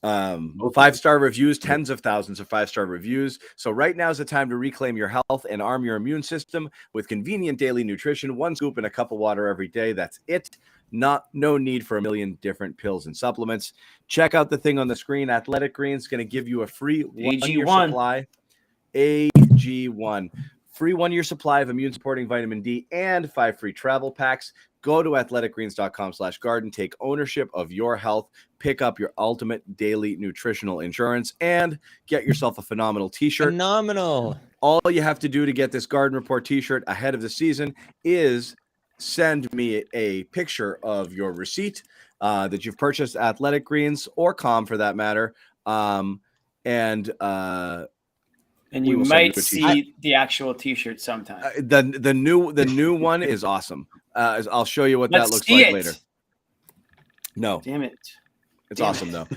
5-star reviews, tens of thousands of 5-star reviews. So right now is the time to reclaim your health and arm your immune system with convenient daily nutrition. 1 scoop and a cup of water every day. That's it. No need for a million different pills and supplements. Check out the thing on the screen. Athletic Greens is going to give you a free 1-year supply. AG1. Free 1-year supply of immune supporting vitamin D and 5 free travel packs. Go to athleticgreens.com/garden. Take ownership of your health. Pick up your ultimate daily nutritional insurance and get yourself a phenomenal t-shirt. Phenomenal. All you have to do to get this Garden Report t-shirt ahead of the season is send me a picture of your receipt that you've purchased Athletic Greens or Calm for that matter. And you might see the actual t-shirt sometime. The new one is awesome. I'll show you what that looks like later. No. Damn it. It's awesome though.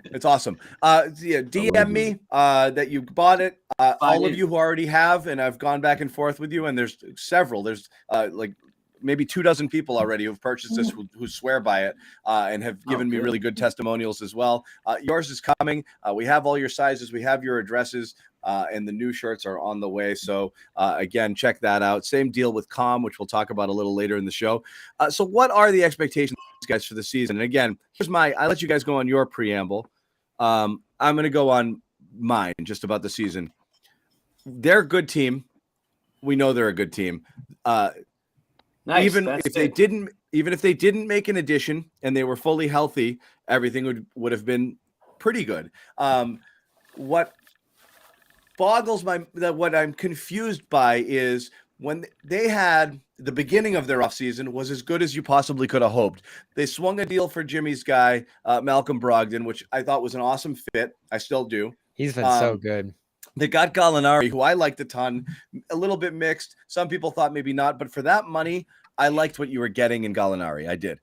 It's awesome. DM me that you bought it. All of you who already have, and I've gone back and forth with you, and there's several. There's like maybe 24 people already who've purchased this who swear by it and have given me really good testimonials as well. Yours is coming. We have all your sizes. We have your addresses. And the new shirts are on the way. So again, check that out. Same deal with Calm, which we'll talk about a little later in the show. So what are the expectations, guys, for the season? And again, I let you guys go on your preamble. I'm going to go on mine just about the season. They're a good team. We know they're a good team. Nice. Even if they didn't make an addition and they were fully healthy, everything would have been pretty good. What boggles what I'm confused by is when they had the beginning of their offseason was as good as you possibly could have hoped. They swung a deal for Jimmy's guy, Malcolm Brogdon, which I thought was an awesome fit. I still do. He's been so good. They got Gallinari, who I liked a ton, a little bit mixed. Some people thought maybe not, but for that money, I liked what you were getting in Gallinari. I did.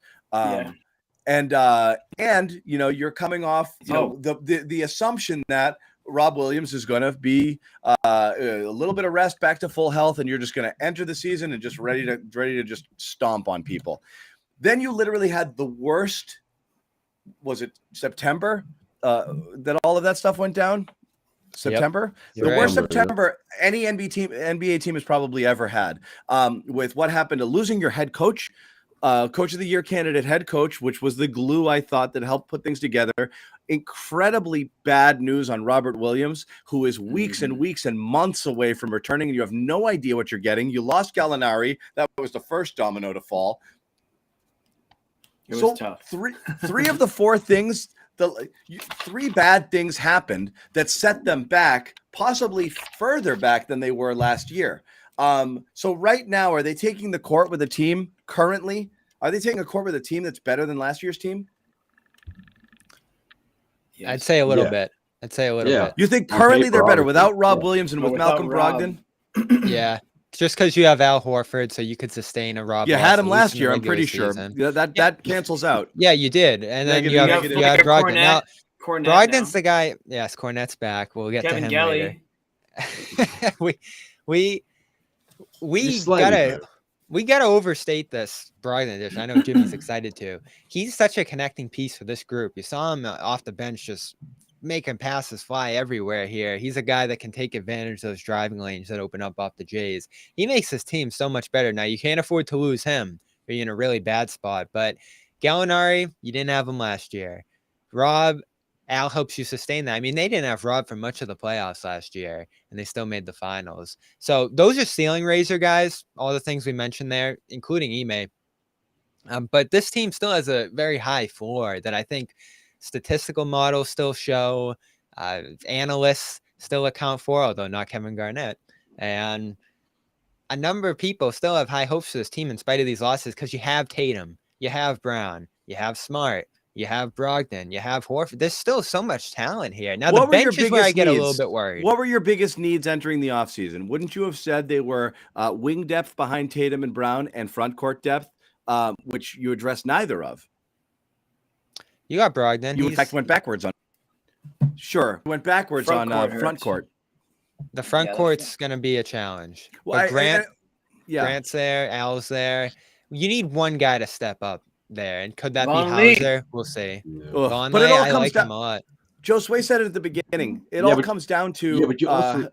And you're coming off the assumption that Rob Williams is going to be a little bit of rest, back to full health, and you're just going to enter the season and just ready to just stomp on people. Then you literally had the worst. Was it September that all of that stuff went down? September. You're The right. worst September, September any NBA team has probably ever had. With what happened to losing your head coach, coach of the year candidate head coach, which was the glue I thought that helped put things together. Incredibly bad news on Robert Williams, who is weeks and weeks and months away from returning, and you have no idea what you're getting. You lost Gallinari. That was the first domino to fall. It was tough. Three of the four things, three bad things happened that set them back, possibly further back than they were last year. So right now, are they taking the court with a team currently? Are they taking a court with a team that's better than last year's team? Yes. I'd say a little bit. I'd say a little bit. You think currently they're better without Rob Yeah. Williams and But with without Malcolm Rob- Brogdon? Yeah. Just because you have Al Horford, so you could sustain a Rob. You loss had at him least last in the year, I'm regular pretty sure. season. Yeah, that cancels out. Yeah, you did. And then you Negative, have negative. Brogdon. Now, Cornette Brogdon's now. the guy. Yes, Cornette's back. We'll get Kevin to him Gelly. later. we Just slightly better. gotta overstate this Brogdon edition. I know Jimmy's excited too. He's such a connecting piece for this group. You saw him off the bench just making passes fly everywhere here. He's a guy that can take advantage of those driving lanes that open up off the Jays. He makes his team so much better. Now, you can't afford to lose him or you're in a really bad spot. But Gallinari, you didn't have him last year. Rob, Al helps you sustain that. I mean, they didn't have Rob for much of the playoffs last year, and they still made the finals. So those are ceiling raiser guys, all the things we mentioned there, including Ime. But this team still has a very high floor that I think statistical models still show, analysts still account for, although not Kevin Garnett. And a number of people still have high hopes for this team in spite of these losses because you have Tatum, you have Brown, you have Smart, you have Brogdon, you have Horford. There's still so much talent here. Now, the bench is where I get a little bit worried. What were your biggest needs entering the offseason? Wouldn't you have said they were wing depth behind Tatum and Brown and front court depth, which you addressed neither of? You got Brogdon. You, in fact, went backwards on. Sure, went backwards on front court. The front court's going to be a challenge. Well, But yeah. Grant's there, Al's there. You need one guy to step up there. And could that Von be Lee. Hauser? We'll see. Yeah. Ugh, Von but it Lee, all I comes like down. him a lot. Joe Sway said it at the beginning. It Yeah, all but- comes down to yeah, but you also-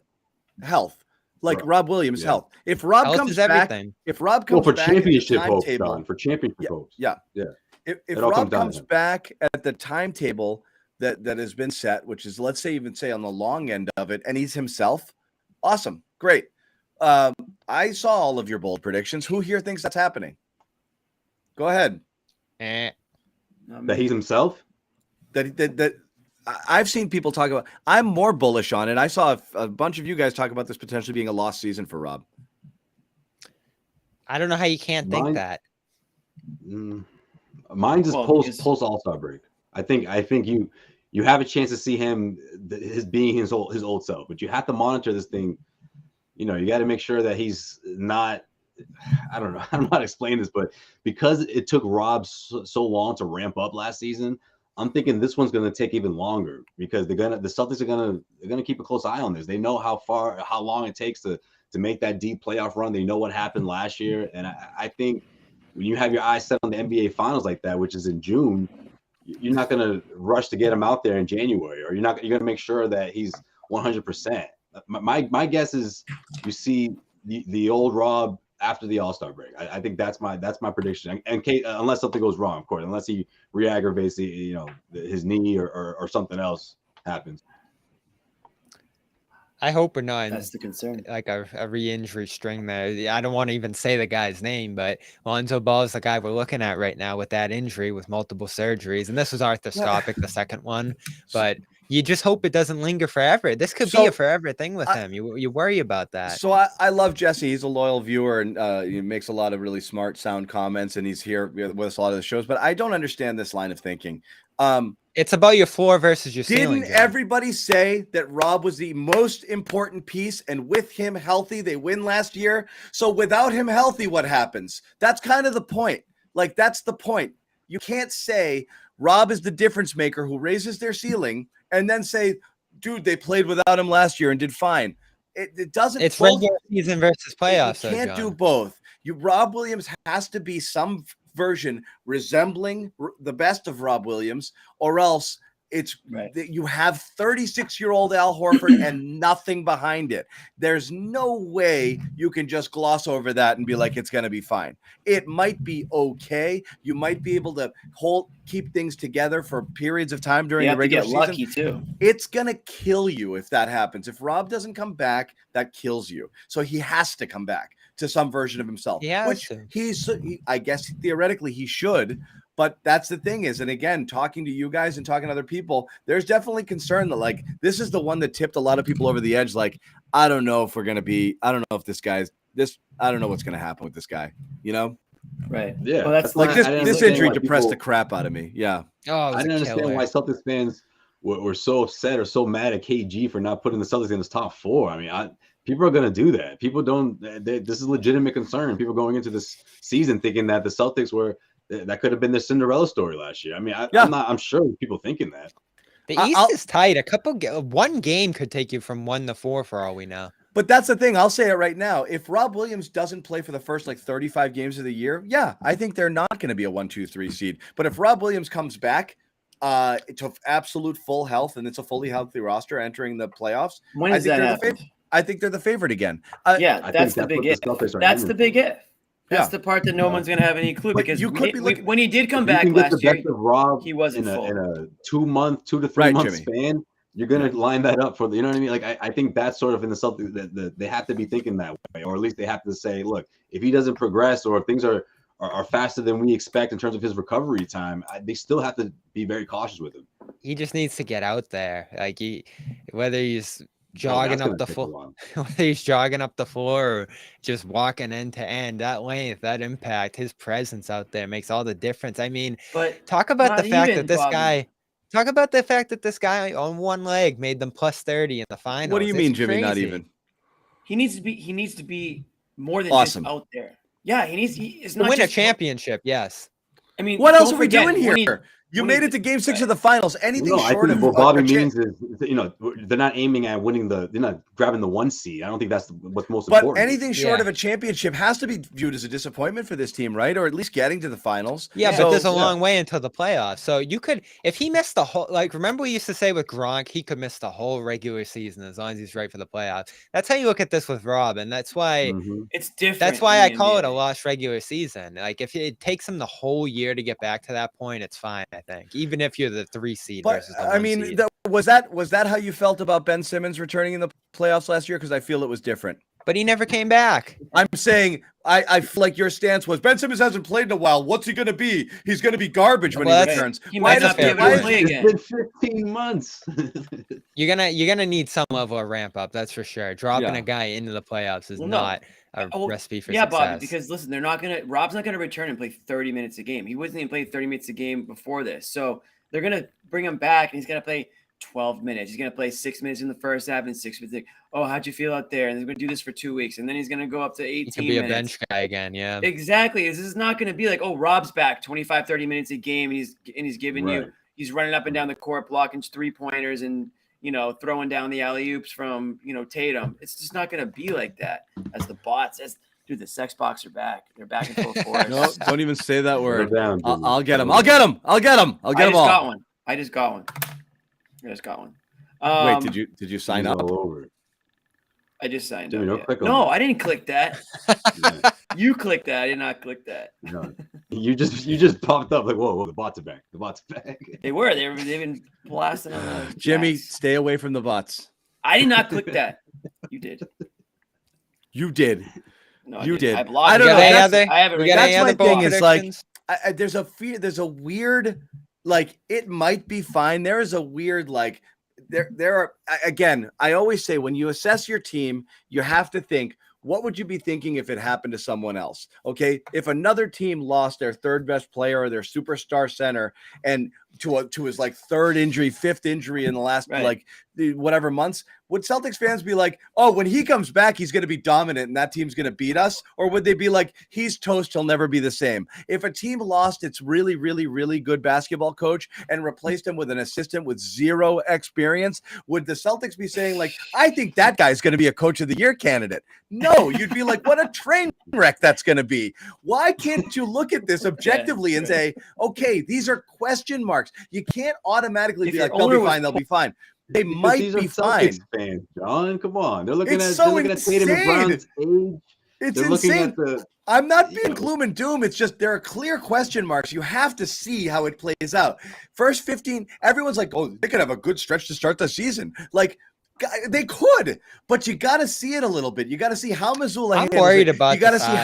health, like Right. Rob Williams' Yeah. health. If Rob Health comes is back, everything. if Rob Well, comes for back at the championship hopes, timetable, Don. For championship hopes. yeah. Yeah. If It all Rob comes down to comes him. back at the timetable that has been set, which is, let's say, even say on the long end of it, and he's himself, awesome, great. I saw all of your bold predictions. Who here thinks that's happening? Go ahead. That he's himself? That I've seen people talk about. I'm more bullish on it. I saw a bunch of you guys talk about this potentially being a lost season for Rob. I don't know how you can't think Mine- that. Mine's is Well, post All-Star break. I think you have a chance to see him being his old self, but you have to monitor this thing. You know, you got to make sure that he's not. I don't know. I don't know how to explain this, but because it took Rob so long to ramp up last season, I'm thinking this one's going to take even longer because the Celtics are going to keep a close eye on this. They know how long it takes to make that deep playoff run. They know what happened last year, and I think when you have your eyes set on the NBA Finals like that, which is in June, you're not going to rush to get him out there in January, or you're going to make sure that he's 100%. My guess is you see the old Rob after the All-Star break. I think that's my prediction. And Kate, unless something goes wrong, of course, unless he re-aggravates his knee or something else happens. I hope we're not in That's the concern. like a re-injury string there. I don't want to even say the guy's name, but Lonzo Ball is the guy we're looking at right now with that injury with multiple surgeries. And this was arthroscopic, the second one. But you just hope it doesn't linger forever. This could be a forever thing with him. You worry about that. So I love Jesse. He's a loyal viewer and he makes a lot of really smart, sound comments, and he's here with us a lot of the shows. But I don't understand this line of thinking. It's about your floor versus your ceiling. Didn't John. everybody say that Rob was the most important piece, and with him healthy, they win last year? So without him healthy, what happens? That's kind of the point. Like, that's the point. You can't say Rob is the difference maker who raises their ceiling and then say, dude, they played without him last year and did fine. It doesn't. It's regular season versus playoffs. You though, can't John. do both. Rob Williams has to be some version resembling the best of Rob Williams, or else It's Right. you have 36-year-old Al Horford and nothing behind it. There's no way you can just gloss over that and be like, it's going to be fine. It might be okay. You might be able to keep things together for periods of time during You the have to regular get season. lucky too. It's going to kill you if that happens. If Rob doesn't come back, that kills you. So he has to come back to some version of himself, which I guess theoretically he should. But that's the thing is, and again, talking to you guys and talking to other people, there's definitely concern that like this is the one that tipped a lot of people over the edge. Like, I don't know if we're going to be, I don't know if this guy's this, I don't know what's going to happen with this guy, you know? Right. Yeah. Well, that's Like this injury depressed the people, crap out of me. Yeah. Oh, I didn't understand why Celtics fans were so upset or so mad at KG for not putting the Celtics in his top 4. I mean, people are going to do that. People don't. This is legitimate concern. People going into this season thinking that the Celtics that could have been their Cinderella story last year. I mean, I'm sure people thinking that. The East is tight. One game could take you from 1 to 4 for all we know. But that's the thing. I'll say it right now. If Rob Williams doesn't play for the first like 35 games of the year, yeah, I think they're not going to be a 1, 2, 3 seed. But if Rob Williams comes back to absolute full health and it's a fully healthy roster entering the playoffs, when does that happen? I think they're the favorite again. That's the big if. That's the big if. That's the part that no one's going to have any clue because when he did come back last year, he wasn't full. In a 2 to 3 month span. You're going to line that up for the, you know what I mean? Like, I think that's sort of in the Celtics that they have to be thinking that way, or at least they have to say, look, if he doesn't progress or if things are faster than we expect in terms of his recovery time, they still have to be very cautious with him. He just needs to get out there. Like whether he's jogging up the floor, whether he's jogging up the floor or just walking end to end, that length, that impact, his presence out there makes all the difference. I mean, but talk about the fact that this guy on one leg made them plus 30 in the finals. What do you mean, Jimmy? Crazy. Not even. He needs to be more than just out there. Yeah, it's not win just a championship. Yes. I mean, what else are we doing here? You made it to Game 6 of the finals. Anything short of what Bobby means is, they're not aiming at winning they're not grabbing the 1 seed. I don't think that's what's most important. But anything short of a championship has to be viewed as a disappointment for this team, right? Or at least getting to the finals. Yeah, but there's a long way until the playoffs. So you could, if he missed the whole, like, remember we used to say with Gronk, he could miss the whole regular season as long as he's right for the playoffs. That's how you look at this with Rob, and that's why it's different. That's why I call it a lost regular season. Like, if it takes him the whole year to get back to that point, it's fine, I think. Even if you're the 3 seed versus the 1 seed. Was that how you felt about Ben Simmons returning in the playoffs last year? Because I feel it was different. But he never came back. I'm saying I feel like your stance was Ben Simmons hasn't played in a while. What's he going to be? He's going to be garbage when he returns. He might not be able to play again. It's been 15 months. You're gonna need some level of ramp up. That's for sure. Dropping a guy into the playoffs is not a recipe for success. Bobby, because listen, Rob's not gonna return and play 30 minutes a game. He wasn't even playing 30 minutes a game before this. So they're gonna bring him back and he's gonna play 12 minutes. He's gonna play 6 minutes in the first half and 6 minutes. Like, oh, how'd you feel out there? And they're gonna do this for 2 weeks, and then he's gonna go up to 18 minutes. He could be a bench guy again, yeah. Exactly. This is not gonna be like, oh, Rob's back 25, 30 minutes a game, and he's giving you, he's running up and down the court, blocking 3-pointers and throwing down the alley-oops from Tatum. It's just not gonna be like that. As the bots, dude, the sex box are back. They're back in full force. No, don't even say that word. Down, I'll get him. I'll get him. I just got one. Wait, did you sign up? I just signed Jimmy, up. No, I didn't click that. You clicked that. I did not click that. No. You just popped up like, whoa, the bots are back. The bots are back. They've been blasting on the Jimmy, stay away from the bots. I did not click that. You did. You did. No, you did. I blocked. I don't know. I have it. That's my thing. Is like there's a weird, like, it might be fine. There is a weird, like, there are, again, I always say when you assess your team, you have to think, what would you be thinking if it happened to someone else? Okay. If another team lost their third best player or their superstar center and to his like third injury, fifth injury in the last like whatever months, would Celtics fans be like, oh, when he comes back, he's going to be dominant and that team's going to beat us? Or would they be like, he's toast, he'll never be the same? If a team lost its really, really, really good basketball coach and replaced him with an assistant with zero experience, would the Celtics be saying like, I think that guy's going to be a coach of the year candidate? No, you'd be like, what a train wreck that's going to be. Why can't you look at this objectively and say, okay, these are question marks. marks. You can't automatically If be your like, they'll owner be was fine. They'll be fine. They Because might these are be Celtics fine. fans, John. Come on, they're looking It's at so they're looking at Tatum and insane. Brown's age. It's They're looking insane. at the. I'm not you being know. gloom and doom. It's just there are clear question marks. You have to see how it plays out. First 15, everyone's like, oh, they could have a good stretch to start the season. Like, they could, but you got to see it a little bit. You got to see how Mazzulla I'm handles worried it. about You got to the see size.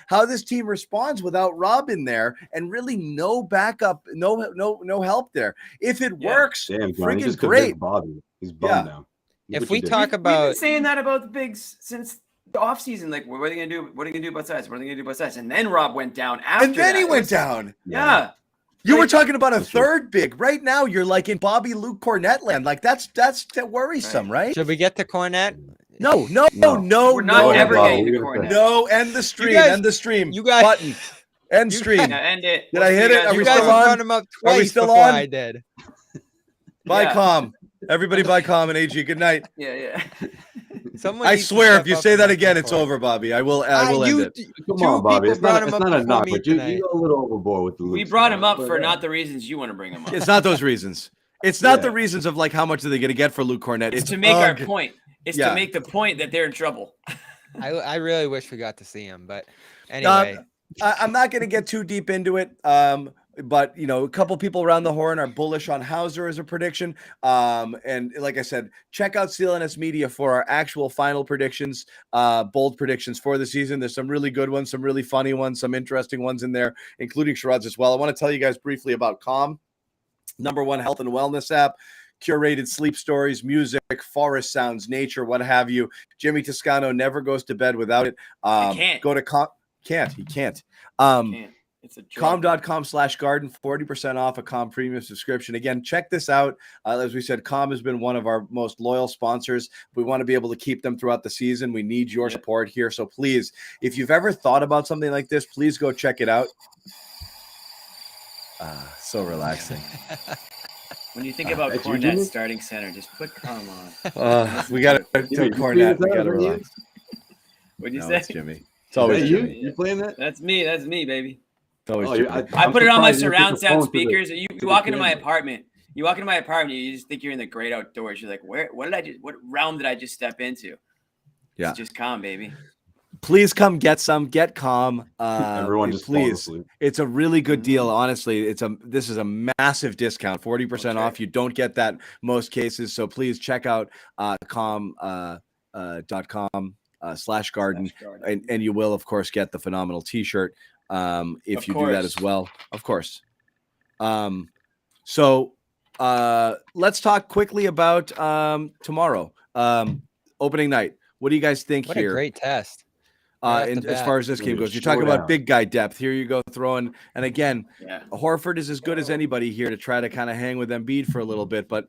how this team responds without Rob in there, and really no backup, no help there. If it works, Damn, John, he freaking just great. convinced Bobby. He's bummed Yeah. now. If we talk We've about been saying that about the bigs since the offseason. Like, what are they gonna do? What are they gonna do about size? What are they gonna do about size? And then Rob went down after. And then that. he It went was- down. Yeah. You were Like- talking about a For sure. third big. Right now, you're like in Bobby Luke Cornette land. Like that's worrisome, right? should we get to Cornette? No. We're not ever Bob, getting we're to gonna Cornette. No, end the stream. guys- End the stream. you guys- Button. End you stream. Yeah, end it. Did I hit it? Are You we guys still have on? brought him up Are we twice still before on? I did. Bye, Yeah. Com. Everybody, bye, Com and AG. Good night. Yeah. Someone I needs to swear, step if you up say and that make again, the it's point. over, Bobby. I will end it. Come Two on, Bobby. people It's brought not. him It's up not before enough. me But you tonight. go a little overboard with the. We Luke brought him stuff, up but for yeah. not the reasons you want to bring him up. It's not those reasons. It's not the Yeah. reasons of like how much are they going to get for Luke Cornette. It's to make our ugh. point. It's Yeah. to make the point that they're in trouble. I really wish we got to see him, but anyway. I'm not going to get too deep into it. But a couple people around the horn are bullish on Hauser as a prediction. And like I said, check out CLNS Media for our actual final predictions, bold predictions for the season. There's some really good ones, some really funny ones, some interesting ones in there, including Sherrod's as well. I want to tell you guys briefly about Calm, #1 health and wellness app. Curated sleep stories, music, forest sounds, nature, what have you. Jimmy Toscano never goes to bed without it. I can't. Go to He can't. Can't. It's a drug. calm.com/garden, 40% off a Calm premium subscription. Again, check this out. As we said, Calm has been one of our most loyal sponsors. We want to be able to keep them throughout the season. We need your support here. So please, if you've ever thought about something like this, please go check it out. So relaxing. When you think about that's you, Cornette Jimmy? starting center, just put Calm on. We got to Jimmy, do you Cornette. We playing got to that relax. What'd you No, say? it's Jimmy. It's Is always that you? Jimmy. You playing that? That's me. That's me, baby. It's always Oh, Jimmy. I I'm put it on my surprised you surround took the sound phone to the- speakers. You to the walk into my camera. apartment. You walk into my apartment. You just think you're in the great outdoors. You're like, what realm did I just step into? Yeah. It's just Calm, baby. Please come get some. Get Calm. Everyone just falls please. asleep. It's a really good deal. Honestly, this is a massive discount, 40% off. You don't get that most cases. So please check out calm.com/garden, and you will of course get the phenomenal t-shirt if Of you do that course. as well. Of course. So let's talk quickly about tomorrow. Opening night. What do you guys think What here? a great test. Right off And the as bat. far as this game Gonna goes, you're talking showdown. about big guy depth. Here you go throwing, and again, Yeah. Horford is as good as anybody here to try to kind of hang with Embiid for a little bit, but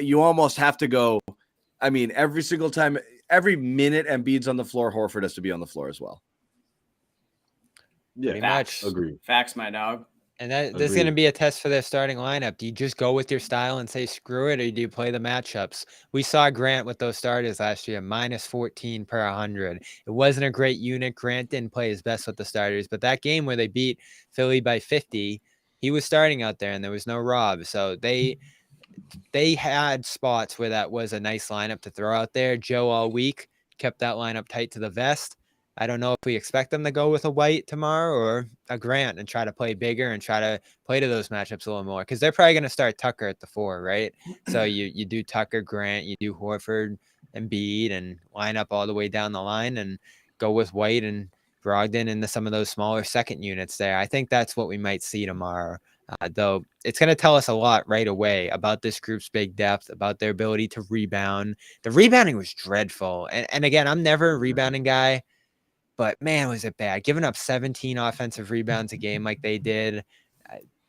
you almost have to go. I mean, every single time, every minute Embiid's on the floor, Horford has to be on the floor as well. Yeah, Pretty Facts. much. agreed. Facts, my dog. And this is going to be a test for their starting lineup. Do you just go with your style and say screw it, or do you play the matchups? We saw Grant with those starters last year, -14 per 100. It wasn't a great unit. Grant didn't play his best with the starters, but that game where they beat Philly by 50, he was starting out there and there was no Rob. So they had spots where that was a nice lineup to throw out there. Joe all week kept that lineup tight to the vest. I don't know if we expect them to go with a White tomorrow or a Grant and try to play bigger and try to play to those matchups a little more, because they're probably going to start Tucker at the 4, right? So you do Tucker, Grant, you do Horford and Embiid and line up all the way down the line and go with White and Brogdon into some of those smaller second units there. I think that's what we might see tomorrow. Though it's going to tell us a lot right away about this group's big depth, about their ability to rebound. The rebounding was dreadful. And again, I'm never a rebounding guy, but man, was it bad. Giving up 17 offensive rebounds a game like they did.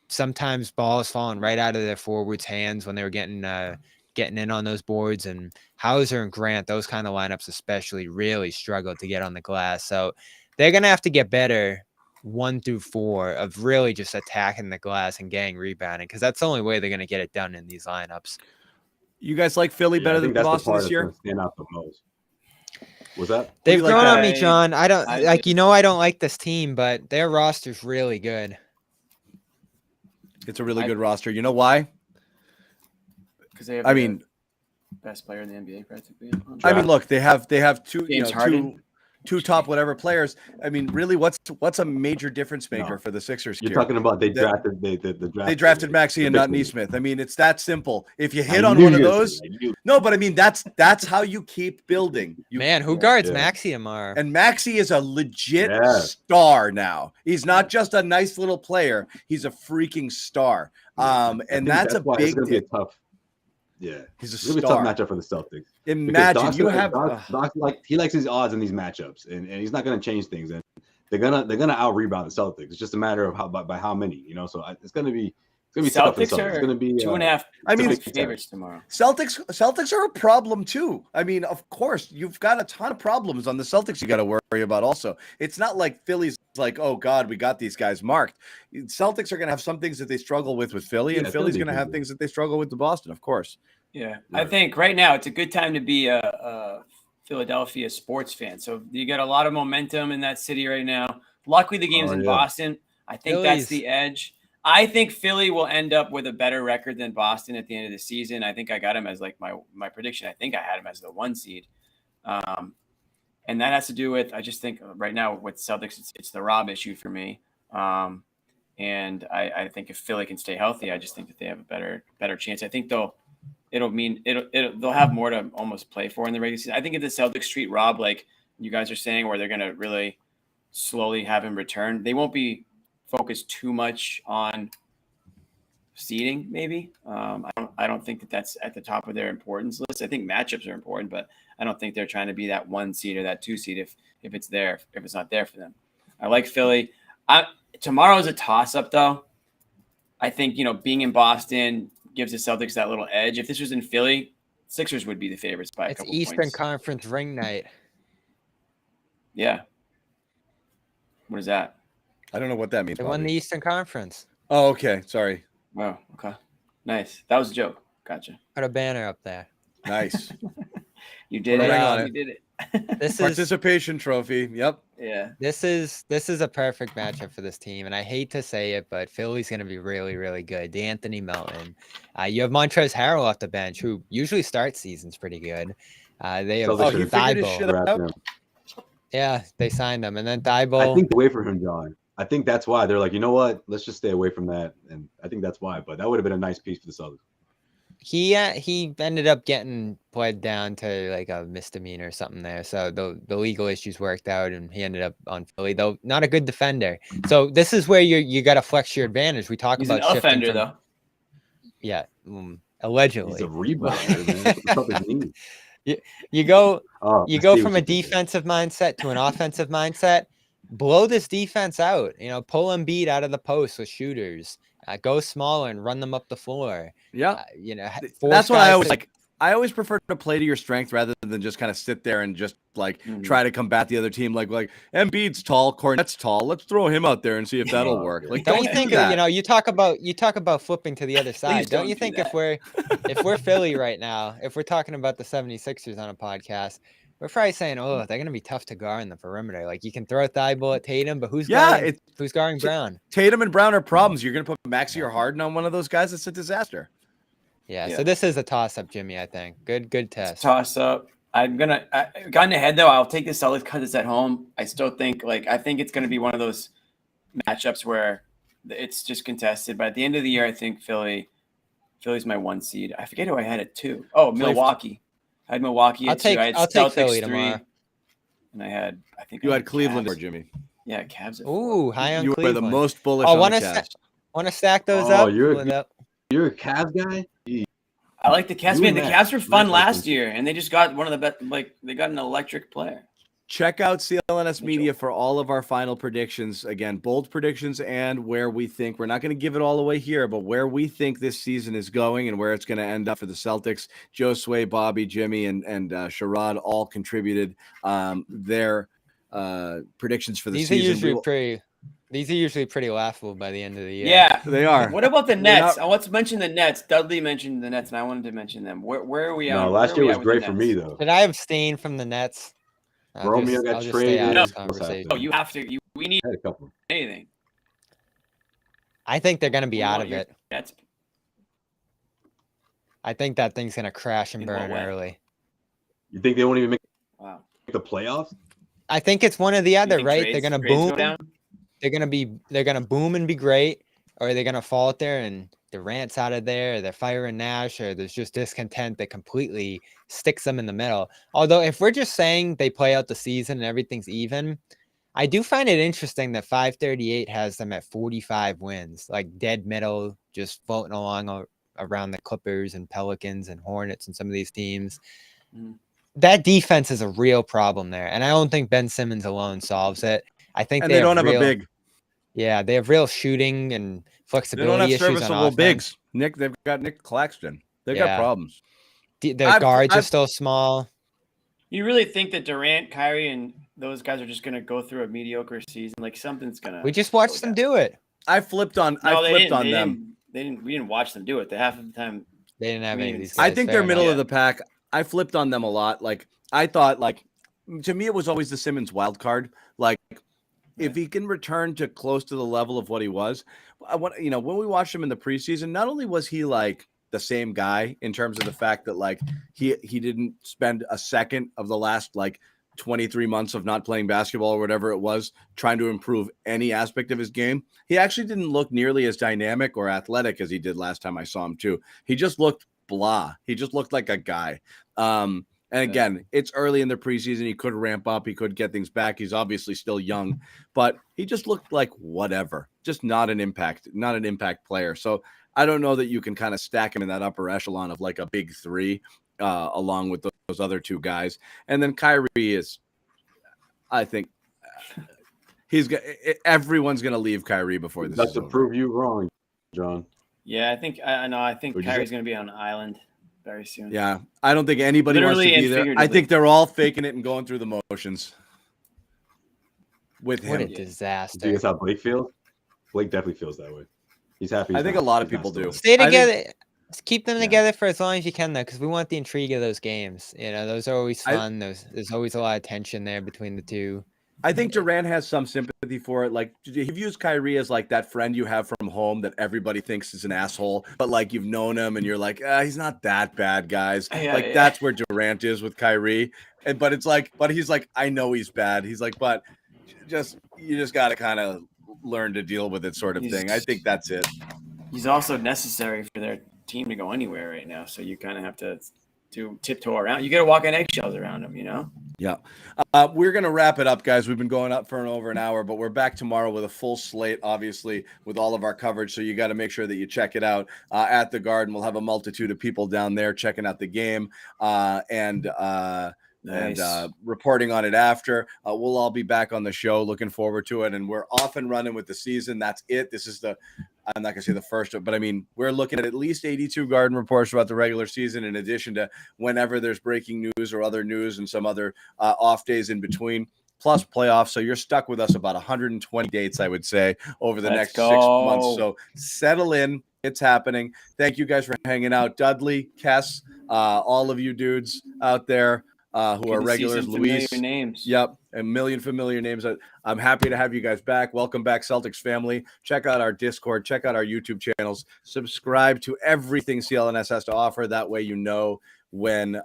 Sometimes balls falling right out of their forwards' hands when they were getting in on those boards. And Hauser and Grant, those kind of lineups especially, really struggled to get on the glass. So they're going to have to get better 1 through 4 of really just attacking the glass and getting rebounding, because that's the only way they're going to get it done in these lineups. You guys like Philly better than Boston this year? Stand out the most. Was that? They've like grown on me, that? John. I don't I I don't like this team, but their roster's really good. It's a really good roster. You know why? Because they have. I mean, best player in the NBA practically. I mean, look, they have two, James Harden. two top whatever players. I mean, really, what's a major difference maker No. for the Sixers You're here? talking about they That- drafted the draft. They drafted the Maxey and big not one. Neesmith. I mean, it's that simple. If you I hit on knew one of you were gonna those, say that. I knew. no, but I mean, that's how you keep building. Man, who guards Yeah. Maxey tomorrow? And Maxey is a legit Yeah. star now. He's not just a nice little player. He's a freaking star. I And think that's a why it's big gonna be a deal. tough. Yeah, He's it's a gonna be a star. tough matchup for the Celtics. Imagine Because you have Doc he likes his odds in these matchups, and he's not gonna change things. And they're gonna out rebound the Celtics. It's just a matter of by how many, you know. So it's gonna be tough for the Celtics Celtics. It's are gonna be 2.5. I mean, point favorites tomorrow. Celtics are a problem too. I mean, of course, you've got a ton of problems on the Celtics you got to worry about also. It's not like Philly's like, oh God, we got these guys marked. Celtics are going to have some things that they struggle with Philly, and Yeah, Philly's Philly going to have do. things that they struggle with Boston, of course. Yeah, Right. I think right now it's a good time to be a Philadelphia sports fan. So you got a lot of momentum in that city right now. Luckily, the game's in yeah. Boston. I think that's the edge. I think Philly will end up with a better record than Boston at the end of the season. I think I got him as like my prediction. I think I had him as the 1 seed. And that has to do with, I just think right now with Celtics, it's the Rob issue for me. And I think if Philly can stay healthy, I just think that they have a better chance. I think they'll have more to almost play for in the regular season. I think if the Celtics treat Rob like you guys are saying, where they're going to really slowly have him return, they won't be focused too much on seeding. Maybe I don't think that that's at the top of their importance list. I think matchups are important, but I don't think they're trying to be that 1 seed or that 2 seed if it's there, if it's not there for them. I like Philly. Tomorrow's a toss up though. I think, being in Boston gives the Celtics that little edge. If this was in Philly, Sixers would be the favorites by a couple Eastern points. Conference ring night. Yeah. What is that? I don't know what that means. They won the Eastern Conference. Oh, okay. Sorry. Wow. Okay. Nice. That was a joke. Gotcha. Put a banner up there. Nice. You did Put a it. ring on You it. did it. This is Participation trophy. Yep. Yeah. this is a perfect matchup for this team, and I hate to say it, but Philly's going to be really, really good. D'Anthony Melton. You have Montrezl Harrell off the bench, who usually starts seasons pretty good. They have Celtics he should figured his shit Thibault. out. Draft him. Yeah, they signed him, and then I Thibault. think away from him, John. I think that's why they're like, you know what? Let's just stay away from that. And I think that's why. But that would have been a nice piece for the Celtics. He ended up getting pled down to like a misdemeanor or something there. So the legal issues worked out, and he ended up on Philly, though not a good defender. So this is where you got to flex your advantage. We talk He's about an shifting offender from- though. Yeah, He's allegedly. a rebounder, man. That's what the Celtics need. You go Oh, you I go see from what a you did there. defensive mindset to an offensive mindset. Blow this defense out. Pull Embiid out of the post with shooters. Go smaller and run them up the floor. Yeah. Force That's what I guys always to- like. I always prefer to play to your strength rather than just kind of sit there and just like try to combat the other team. Like Embiid's tall, Cornette's tall. Let's throw him out there and see if that'll work. yeah. Like, Don't you do think that. you talk about flipping to the other side? Don't don't you do think that. if we're Philly right now, if we're talking about the 76ers on a podcast, we're probably saying, oh, they're gonna be tough to guard in the perimeter. Like you can throw Thibault at Tatum, but who's guarding Brown? Tatum and Brown are problems. You're gonna put Maxey or Harden on one of those guys. It's a disaster. Yeah, Yeah. so this is a toss-up, Jimmy. I think good test. Toss up. I've gotten ahead though. I'll take the Celtics because it's at home. I still think I think it's going to be one of those matchups where it's just contested. But at the end of the year, I think Philly's my 1 seed. I forget who I had at 2. Oh, Milwaukee. I had Milwaukee at 2. I had I'll take Celtics Philly 3. tomorrow. And I think You I had Cleveland Cavs. or Jimmy. Yeah, Cavs at 4. Ooh, high on You were Cleveland. the most bullish Oh, on wanna the Cavs. Want to stack those Oh, up? you're a Cavs guy? I like the Cavs. You Man, and the Matt. Cavs were fun Matt last likes year, and they just got one of the best. They got an electric player. Check out CLNS Media Mitchell. for all of our final predictions. Again, bold predictions and where we think. We're not going to give it all away here, but where we think this season is going and where it's going to end up for the Celtics. Joe Sway, Bobby, Jimmy, and Sherrod all contributed their predictions for the These season. are usually pretty laughable by the end of the year. Yeah, They are. What about the We're Nets? not- Let's mention the Nets. Dudley mentioned the Nets, and I wanted to mention them. Where are we at? No, Where last are year we was at with the great for me, Nets? though. Did I abstain from the Nets? Romeo got I'll just traded. stay out of No. this conversation. Oh, you have to. We need I had a couple. anything. I think they're going to be We out want of your- it. Jets. I think that thing's gonna crash and In what burn way? early. You think they won't even make Wow. the playoffs? I think it's one or the You other, think right? trades- They're gonna trades go boom. down? They're gonna boom and be great, or they're gonna fall out there and Durant's out of there, or they're firing Nash, or there's just discontent that completely sticks them in the middle. Although if we're just saying they play out the season and everything's even, I do find it interesting that 538 has them at 45 wins, like dead middle, just floating along around the Clippers and Pelicans and Hornets and some of these teams. Mhm. That defense is a real problem there, and I don't think Ben Simmons alone solves it. I think And they don't have real, a big. yeah, they have real shooting and They don't have flexibility issues on serviceable offense. bigs. They've got Nick Claxton. They've got Yeah. problems. Their guards are still small. You really think that Durant, Kyrie, and those guys are just going to go through a mediocre season? Like something's going to. We just watched them do it. I flipped on. No, I flipped on them. We didn't watch them do it. The half of the time. They didn't have We any of didn't these see guys. I think fair they're middle enough. of the pack. I flipped on them a lot. Like I thought, like to me, it was always the Simmons wild card. Like if he can return to close to the level of what he was, when we watched him in the preseason, not only was he like the same guy in terms of the fact that like he didn't spend a second of the last like 23 months of not playing basketball or whatever it was trying to improve any aspect of his game. He actually didn't look nearly as dynamic or athletic as he did last time I saw him too. He just looked blah. He just looked like a guy. And again, it's early in the preseason. He could ramp up. He could get things back. He's obviously still young, but he just looked like whatever, just not an impact player. So I don't know that you can kind of stack him in that upper echelon of like a big three along with those other two guys. And then Kyrie is, I think everyone's going to leave Kyrie before this That's is to over. prove you wrong, John. Yeah, I know. I think What'd you Kyrie's say? going to be on an island very soon. Yeah, I don't think anybody wants to Literally be and there. I figuratively. think they're all faking it and going through the motions with What him. a Do you disaster. guys how Blake feels? Blake definitely feels that way. He's happy. I think a lot of people do. Stay I think- together. Just keep them Yeah. together for as long as you can, though, because we want the intrigue of those games. Those are always I- fun. There's always a lot of tension there between the two. I think Durant has some sympathy for it. Like he views Kyrie as like that friend you have from home that everybody thinks is an asshole, but like you've known him and you're like, he's not that bad, guys. Yeah. That's where Durant is with Kyrie. But he's like, I know he's bad. He's like, but you just got to kind of learn to deal with it, sort of thing. I think that's it. He's also necessary for their team to go anywhere right now. So you kind of have to tiptoe around. You got to walk on eggshells around him, Yeah. We're going to wrap it up, guys. We've been going up for over an hour, but we're back tomorrow with a full slate, obviously, with all of our coverage. So you got to make sure that you check it out at the Garden. We'll have a multitude of people down there checking out the game and reporting on it after. We'll all be back on the show. Looking forward to it. And we're off and running with the season. That's it. This is I'm not going to say the first, but I mean, we're looking at least 82 Garden reports about the regular season, in addition to whenever there's breaking news or other news and some other off days in between, plus playoffs. So you're stuck with us about 120 dates, I would say, over the next 6 months. So settle in. It's happening. Thank you guys for hanging out. Dudley, Kess, all of you dudes out there who are regulars. Luis. Names. Yep. A million familiar names. I'm happy to have you guys back. Welcome back, Celtics family. Check out our Discord. Check out our YouTube channels. Subscribe to everything CLNS has to offer. That way, when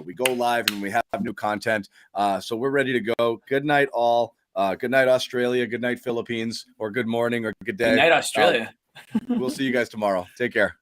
we go live and we have new content. So we're ready to go. Good night, all. Good night, Australia. Good night, Philippines. Or good morning or good day. Good night, Australia. We'll see you guys tomorrow. Take care.